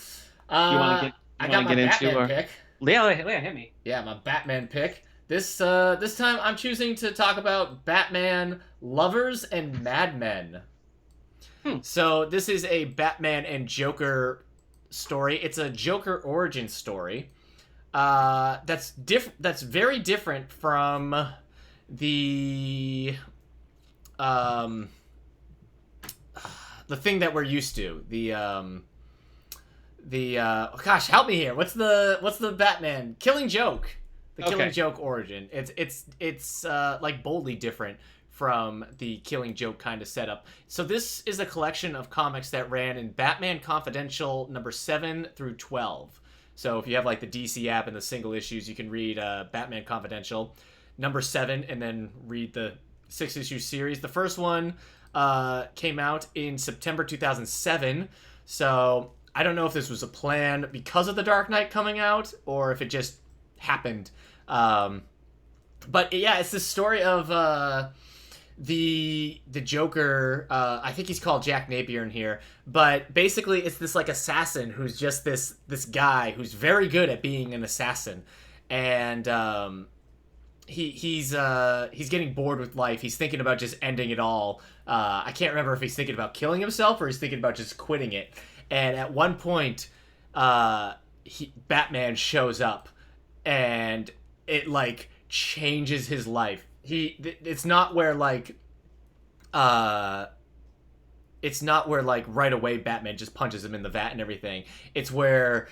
You want to get into Batman pick. Yeah, hit me. Yeah, my Batman pick. This time I'm choosing to talk about Batman Lovers and Madmen. So this is a Batman and Joker story. It's a Joker origin story. That's very different from the thing that we're used to. Gosh, help me here. What's the Batman Killing Joke? The Killing Joke origin. It's like boldly different from the Killing Joke kind of setup. So this is a collection of comics that ran in Batman Confidential number 7 through 12. So if you have like the DC app and the single issues, you can read Batman Confidential number 7 and then read the 6-issue series. The first one came out in September 2007. So I don't know if this was a plan because of The Dark Knight coming out or if it just happened. But yeah, it's the story of the Joker. I think he's called Jack Napier in here, but basically it's this like assassin who's just this guy who's very good at being an assassin, and he's getting bored with life. He's thinking about just ending it all. I can't remember if he's thinking about killing himself or he's thinking about just quitting it. And at one point, Batman shows up, and it like changes his life. It's not where like right away Batman just punches him in the vat and everything. It's where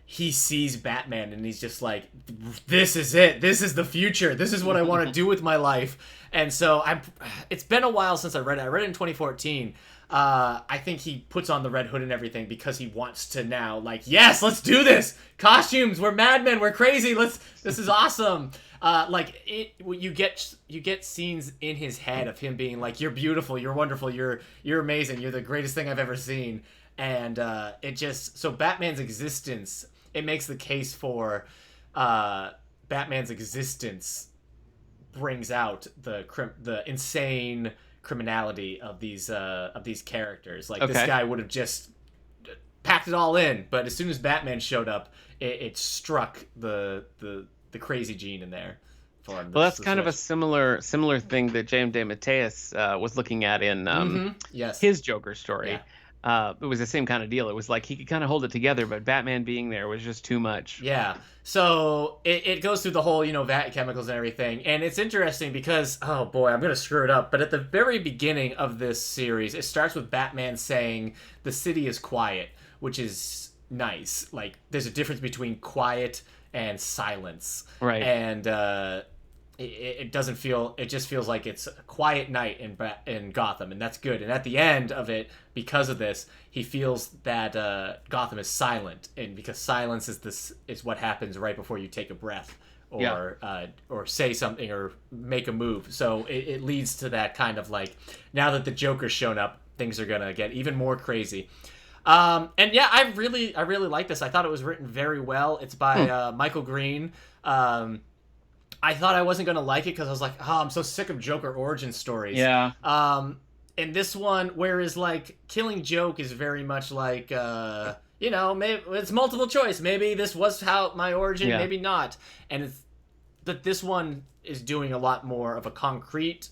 he sees Batman and he's just like, this is it. This is the future. This is what I want to do with my life. And so it's been a while since I read it. I read it in 2014. I think he puts on the red hood and everything because he wants to now, like, yes, let's do this. Costumes, we're madmen, we're crazy. This is awesome. You get scenes in his head of him being like, you're beautiful, you're wonderful, you're amazing, you're the greatest thing I've ever seen. And so Batman's existence, it makes the case for Batman's existence brings out the insane criminality of these characters. Like, this guy would have just packed it all in, but as soon as Batman showed up, it struck the crazy gene in there. Well, that's kind of a similar thing that J.M. DeMatteis was looking at in his Joker story. Yeah. It was the same kind of deal. It was like he could kind of hold it together, but Batman being there was just too much. Yeah. So it goes through the whole, vat chemicals and everything. And it's interesting because, oh boy, I'm going to screw it up. But at the very beginning of this series, it starts with Batman saying the city is quiet, which is nice. Like, there's a difference between quiet and silence. Right. And it just feels like it's a quiet night in Gotham, and that's good. And at the end of it, because of this, he feels that Gotham is silent, and because silence is what happens right before you take a breath or say something or make a move. So it leads to that kind of like, now that the Joker's shown up, things are gonna get even more crazy. And yeah, I really like this. I thought it was written very well. It's by Michael Green. I thought I wasn't going to like it because I was like, oh, I'm so sick of Joker origin stories. Yeah. And this one, whereas, like, Killing Joke is very much like, maybe it's multiple choice. Maybe this was how my origin, maybe not. And this one is doing a lot more of a concrete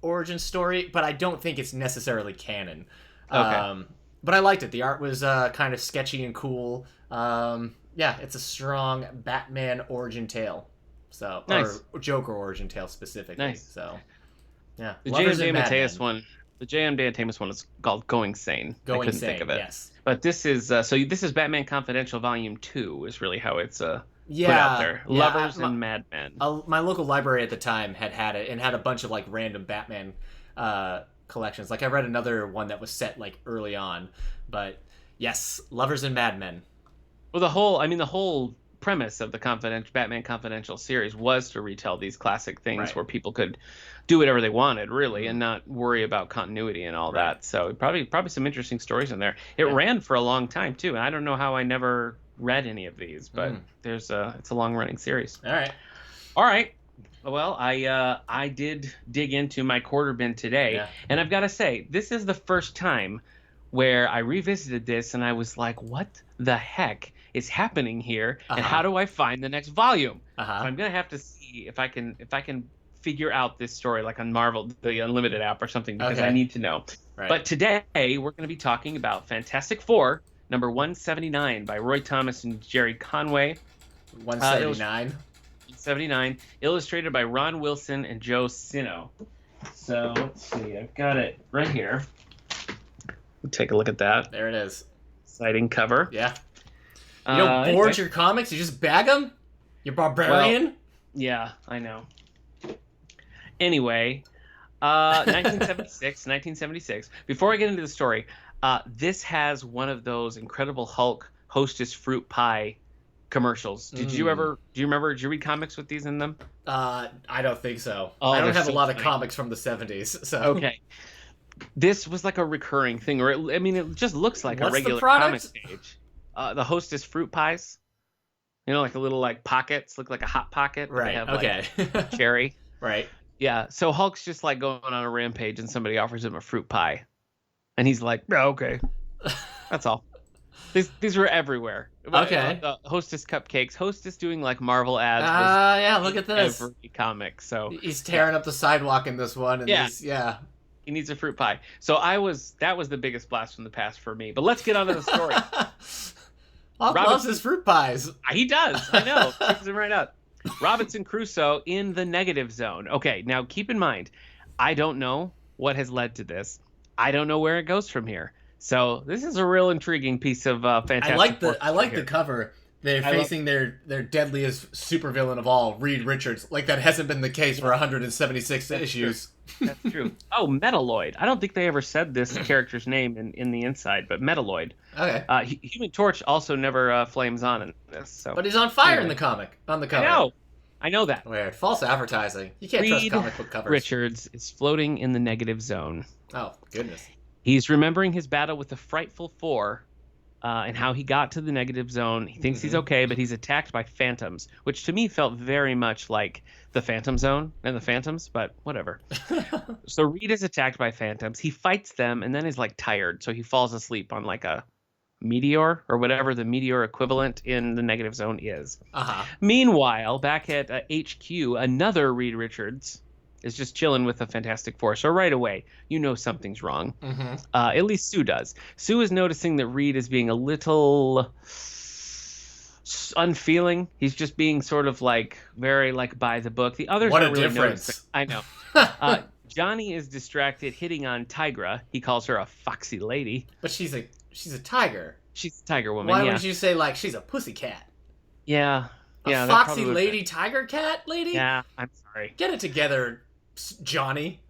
origin story, but I don't think it's necessarily canon. Okay. But I liked it. The art was kind of sketchy and cool. It's a strong Batman origin tale. So, nice. Or Joker origin tale specifically. Nice. So, yeah. The J.M. DeMatteis one is called Going Sane. I couldn't think of it. Yes. But this is this is Batman Confidential Volume 2 is really how it's put out there. Lovers and Madmen. My local library at the time had it and had a bunch of like random Batman collections. Like, I read another one that was set like early on, but yes, Lovers and Madmen. Well, the whole premise of the Batman Confidential series was to retell these classic things where people could do whatever they wanted, really, and not worry about continuity and all that. So probably some interesting stories in there. It ran for a long time too, and I don't know how I never read any of these, but it's a long running series. All right. Well, I did dig into my quarter bin today, and I've got to say, this is the first time where I revisited this and I was like, what the heck is happening here, and how do I find the next volume? So I'm gonna have to see if I can figure out this story, like on Marvel, the Unlimited app or something, because I need to know. But today we're going to be talking about Fantastic Four, number 179 by Roy Thomas and Jerry Conway. 179. 179, illustrated by Ron Wilson and Joe Sino. So let's see, I've got it right here. Take a look at that. There it is. Exciting cover. Yeah. You don't forge your comics, you just bag them? You barbarian? Well, yeah, I know. Anyway, 1976. Before I get into the story, this has one of those Incredible Hulk Hostess fruit pie commercials. Do you read comics with these in them? I don't think so. I don't have a lot of comics from the 70s, so. Okay. This was like a recurring thing, or it just looks like a regular comic page. The Hostess fruit pies, like a little like pockets, look like a hot pocket. Right. They have, okay. Like, cherry. Right. Yeah. So Hulk's just like going on a rampage, and somebody offers him a fruit pie, and he's like, "Yeah, okay." That's all. These were everywhere. Okay. Hostess cupcakes. Hostess doing like Marvel ads. Yeah. Look at this. Every comic. So he's tearing up the sidewalk in this one. And he needs a fruit pie. So that was the biggest blast from the past for me. But let's get on to the story. Hawk loves his fruit pies. He does. I know. Picks him right up. Robinson Crusoe in the negative zone. Okay, now keep in mind, I don't know what has led to this. I don't know where it goes from here. So this is a real intriguing piece of fantastic. I like the cover. They're facing their deadliest supervillain of all, Reed Richards. Like that hasn't been the case for 176 issues. That's true. Oh, Metalloid. I don't think they ever said this character's name in the inside, but Metalloid. Okay. Human Torch also never flames on in this. So. But he's on fire in the comic. On the cover. I know that. Weird. False advertising. You can't trust comic book covers. Richards is floating in the negative zone. Oh, goodness. He's remembering his battle with the Frightful Four and how he got to the negative zone. He thinks he's okay, but he's attacked by phantoms, which to me felt very much like the Phantom Zone and the Phantoms, but whatever. So Reed is attacked by phantoms. He fights them and then is like tired, so he falls asleep on like a meteor or whatever the meteor equivalent in the negative zone is. Meanwhile, back at HQ, another Reed Richards is just chilling with the Fantastic Four. So right away, you know something's wrong. At least Sue does. Sue is noticing that Reed is being a little unfeeling. He's just being sort of like very like by the book. The others are really noticing. I know. Johnny is distracted hitting on Tigra. He calls her a foxy lady. But she's a tiger. She's a tiger woman. Why would you say like she's a pussycat? Yeah. A foxy lady, tiger cat lady? Yeah, I'm sorry. Get it together, Johnny.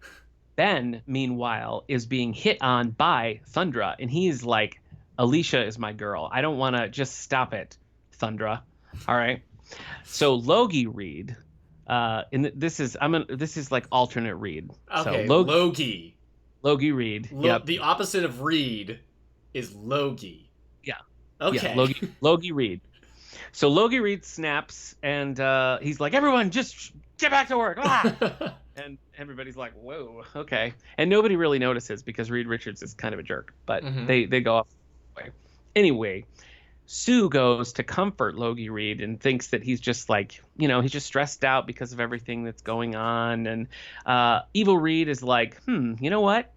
Ben, meanwhile, is being hit on by Thundra, and he's like, Alicia is my girl. I don't want to just stop it, Thundra. All right. So Logie Reed, this is like alternate Reed. Okay, so Logie. Logie Reed. Yep. The opposite of Reed is Logie. Yeah. Okay. Yeah, Logie Reed. So Logie Reed snaps, and he's like, everyone, just get back to work. And everybody's like, whoa, okay. And nobody really notices because Reed Richards is kind of a jerk, but they go off the way. Anyway, Sue goes to comfort Logie Reed and thinks that he's just like, he's just stressed out because of everything that's going on. And Evil Reed is like, you know what?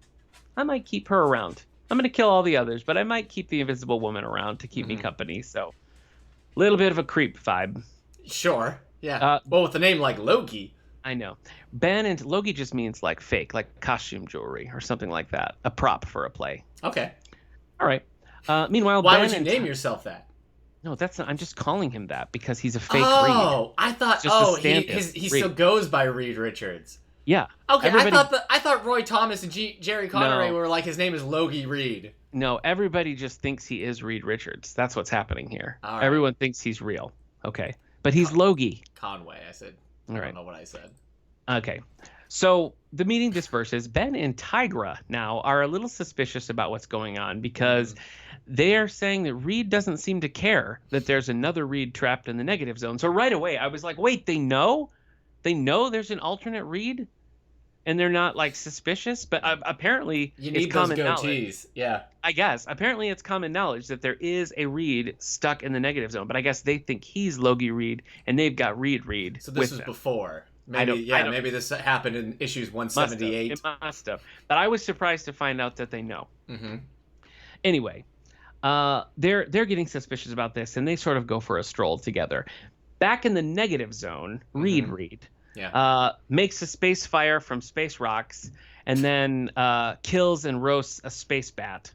I might keep her around. I'm going to kill all the others, but I might keep the Invisible Woman around to keep me company. So little bit of a creep vibe. Sure. Yeah. Well, with a name like Logie. I know. Ben and Logie just means like fake, like costume jewelry or something like that. A prop for a play. Okay. All right. Meanwhile, why Ben would you name yourself that? No, that's not. I'm just calling him that because he's a fake Reed. Oh, I thought. He Reed. still goes by Reed Richards. Yeah. Okay, I thought Roy Thomas and Jerry Connery were like his name is Logie Reed. No, everybody just thinks he is Reed Richards. That's what's happening here. All right. Everyone thinks he's real. Okay, but he's Logie. Conway, I said. All right. I don't know what I said. Okay. So the meeting disperses. Ben and Tigra now are a little suspicious about what's going on because they are saying that Reed doesn't seem to care that there's another Reed trapped in the negative zone. So right away, I was like, wait, they know? They know there's an alternate Reed? And they're not like suspicious? But apparently it's common knowledge. Yeah. I guess. Apparently it's common knowledge that there is a Reed stuck in the negative zone. But I guess they think he's Logie Reed and they've got Reed. So this was before. Maybe this happened in issues 178. It must have. But I was surprised to find out that they know. Anyway, they're getting suspicious about this, and they sort of go for a stroll together. Back in the negative zone, Reed makes a space fire from space rocks, and then kills and roasts a space bat.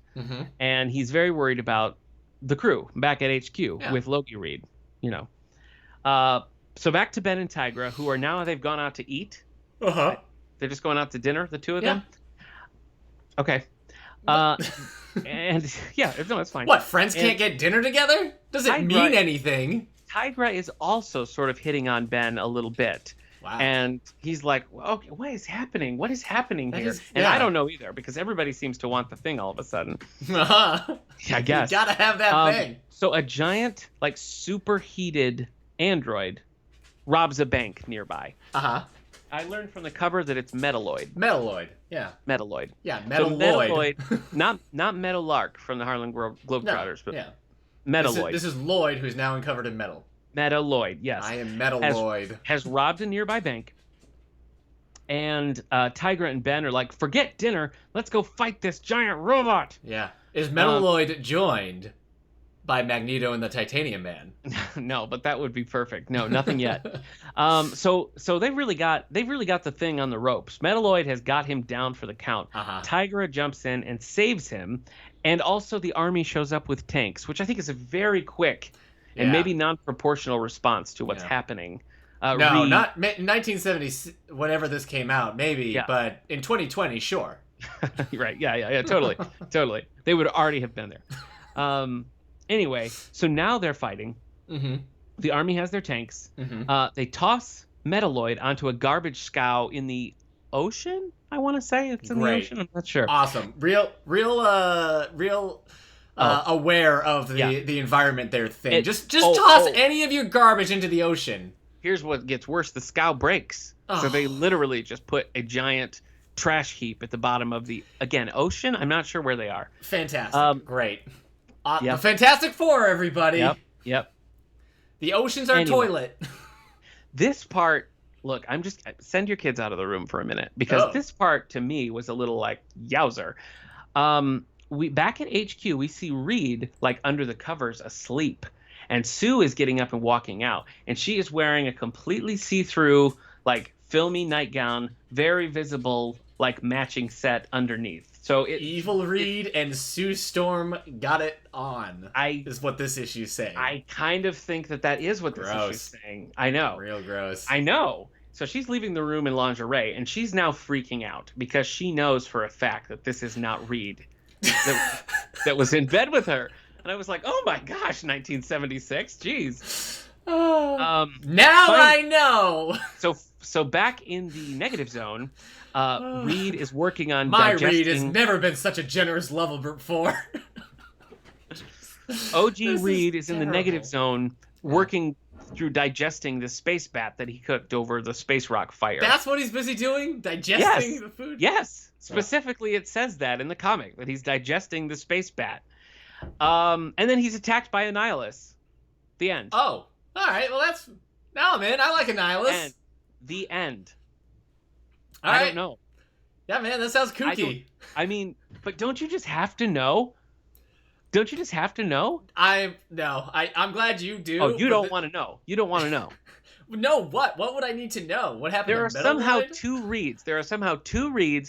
And he's very worried about the crew back at HQ with Logie Reed. So back to Ben and Tigra, who are now, they've gone out to eat. They're just going out to dinner, the two of them? Okay. And yeah, no, it's fine. What, friends can't get dinner together? Does it mean anything? Tigra is also sort of hitting on Ben a little bit. Wow. And he's like, okay, what is happening? What is happening here? And I don't know either, because everybody seems to want the thing all of a sudden. I guess. You gotta have that thing. So a giant, like, superheated android robs a bank nearby. I learned from the cover that it's Metalloid. Metalloid, yeah. Metalloid. Yeah, Metalloid. So Metalloid, not Metal Lark from the Harlem Globetrotters, but Metalloid. This is Lloyd, who's now uncovered in metal. Metalloid, yes. I am Metalloid. Has robbed a nearby bank. And Tigra and Ben are like, forget dinner, let's go fight this giant robot. Yeah. Is Metalloid joined by Magneto and the Titanium Man. No, but that would be perfect. No, nothing yet. So they've really got the thing on the ropes. Metalloid has got him down for the count. Tigra jumps in and saves him, and also the army shows up with tanks, which I think is a very quick and maybe non-proportional response to what's happening. No, not 1970, whenever this came out, maybe, but in 2020, sure. Right? Yeah. Totally. They would already have been there. Anyway, so now they're fighting. The army has their tanks. They toss Metalloid onto a garbage scow in the ocean. I want to say it's in the ocean. I'm not sure. Awesome. Real aware of the environment there thing. Just toss any of your garbage into the ocean. Here's what gets worse. The scow breaks. So they literally just put a giant trash heap at the bottom of the, again, ocean. I'm not sure where they are. Fantastic. Great. The Fantastic Four, everybody. Yep. The ocean's our toilet. This part, look, send your kids out of the room for a minute, because this part to me was a little like, yowzer. We back at HQ, we see Reed like under the covers asleep, and Sue is getting up and walking out, and she is wearing a completely see-through, like filmy nightgown, very visible, like matching set underneath. So Evil Reed and Sue Storm got it on. Is what this issue's saying. I kind of think that is what this issue's saying. I know. Real gross. I know. So she's leaving the room in lingerie, and she's now freaking out because she knows for a fact that this is not Reed that was in bed with her. And I was like, oh my gosh, 1976, jeez. I know. So back in the negative zone, Reed is working on digesting... Reed has never been such a generous lover before. OG Reed is in the negative zone, working through digesting the space bat that he cooked over the space rock fire. That's what he's busy doing? Digesting the food? Yes. Specifically, it says that in the comic, that he's digesting the space bat. And then he's attacked by a Nihilus. The end. Oh, all right. Well, that's... No, man, I like a Nihilus. The end. I don't know. Yeah, man, that sounds kooky. I mean, but don't you just have to know? Don't you just have to know? I'm glad you do. Oh, you don't want to know. You don't want to know. No, what? What would I need to know? What happened? There are somehow two Reeds.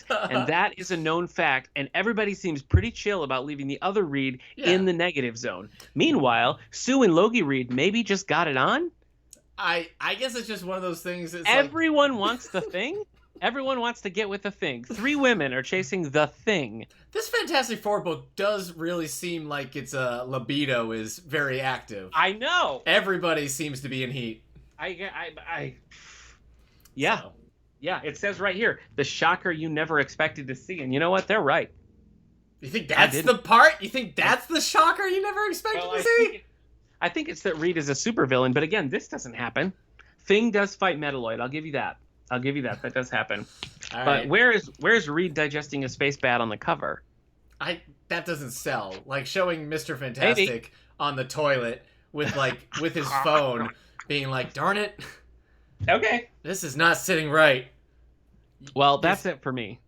And that is a known fact. And everybody seems pretty chill about leaving the other Reed in the negative zone. Meanwhile, Sue and Logie Reed maybe just got it on. I guess it's just one of those things. Everyone wants the thing. Everyone wants to get with the thing. 3 women are chasing the thing. This Fantastic Four book does really seem like its libido is very active. I know. Everybody seems to be in heat. Yeah. So. Yeah, it says right here, the shocker you never expected to see. And you know what? They're right. You think that's the part? You think that's the shocker you never expected to see? I think it's that Reed is a supervillain, but again, this doesn't happen. Thing does fight Metalloid. I'll give you that. That does happen. All but right. where's Reed digesting a space bat on the cover? That doesn't sell. Like showing Mr. Fantastic on the toilet with his phone being like, darn it. Okay. This is not sitting right. Well, that's it for me.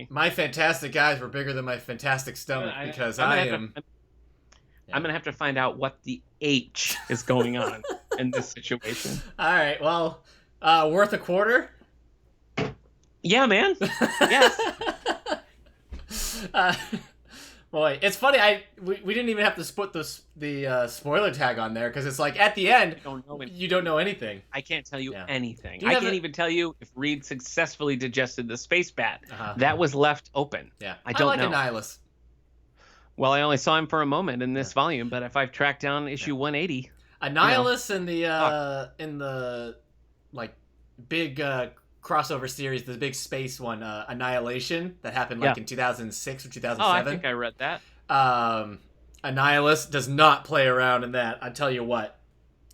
My fantastic eyes were bigger than my fantastic stomach because I'm going to have to find out what the H is going on in this situation. All right. Well, worth a quarter? Yeah, man. Yes. Boy, it's funny. We didn't even have to put the spoiler tag on there because it's like at the end you don't know anything. I can't tell you anything. I can't even tell you if Reed successfully digested the space bat. That was left open. Yeah, I don't know. A Nihilus. Well, I only saw him for a moment in this volume, but if I've tracked down issue 180, a Nihilus in the like big crossover series, the big space one, Annihilation, that happened in 2006 or 2007. Oh, I think I read that. Annihilus does not play around in that. I tell you what.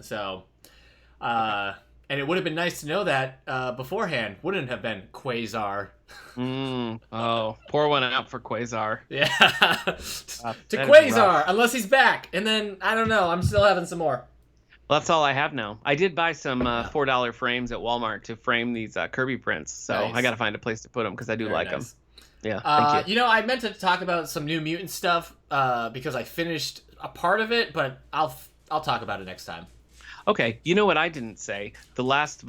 So, and it would have been nice to know that beforehand. Wouldn't have been Quasar. Oh, pour one out for Quasar. Yeah. To Quasar, unless he's back. And then, I don't know, I'm still having some more. Well, that's all I have now. I did buy some $4 frames at Walmart to frame these Kirby prints, so nice. I got to find a place to put them because I do like them. Yeah, thank you. I meant to talk about some New Mutant stuff because I finished a part of it, but I'll talk about it next time. Okay, you know what I didn't say? The last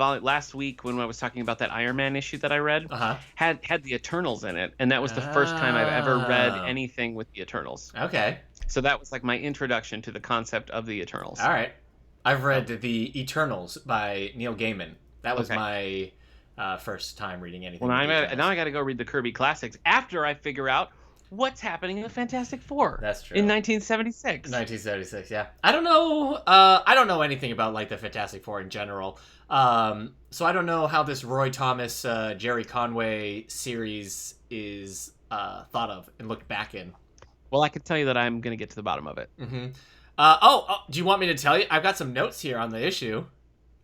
week when I was talking about that Iron Man issue that I read had the Eternals in it, and that was the first time I've ever read anything with the Eternals. Okay. So that was like my introduction to the concept of the Eternals. All right. I've read The Eternals by Neil Gaiman. That was my first time reading anything. Well, now I got to go read the Kirby classics after I figure out what's happening in the Fantastic Four. That's true. In 1976. 1976, yeah. I don't know. I don't know anything about like the Fantastic Four in general. So I don't know how this Roy Thomas, Jerry Conway series is thought of and looked back in. Well, I can tell you that I'm going to get to the bottom of it. Mm-hmm. Do you want me to tell you? I've got some notes here on the issue.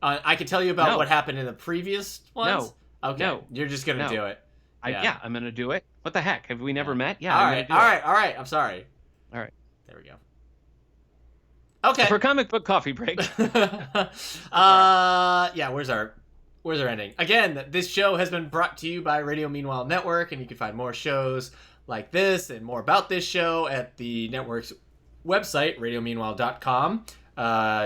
I can tell you about what happened in the previous ones. No. Okay. No. You're just going to do it. I'm going to do it. What the heck? Have we never met? Yeah. All right. I'm sorry. All right. There we go. Okay. For comic book coffee break. Yeah, where's our ending? Again, this show has been brought to you by Radio Meanwhile Network, and you can find more shows like this and more about this show at the network's website, radiomeanwhile.com.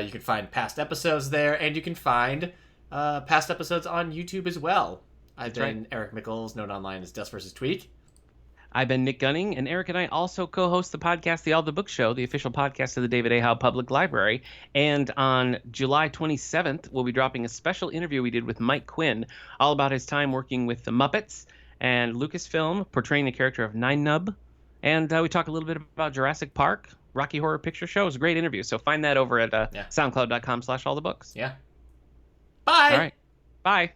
You can find past episodes there, and you can find past episodes on YouTube as well. I've been Eric Mickles, known online as Dust vs. Tweak. I've been Nick Gunning, and Eric and I also co-host the podcast, The All the Book Show, the official podcast of the David A. Howe Public Library. And on July 27th, we'll be dropping a special interview we did with Mike Quinn, all about his time working with the Muppets and Lucasfilm, portraying the character of Nine Nub. And we talk a little bit about Jurassic Park, Rocky Horror Picture Show. It was a great interview. So find that over at soundcloud.com/allthebooks. Yeah. Bye. All right. Bye.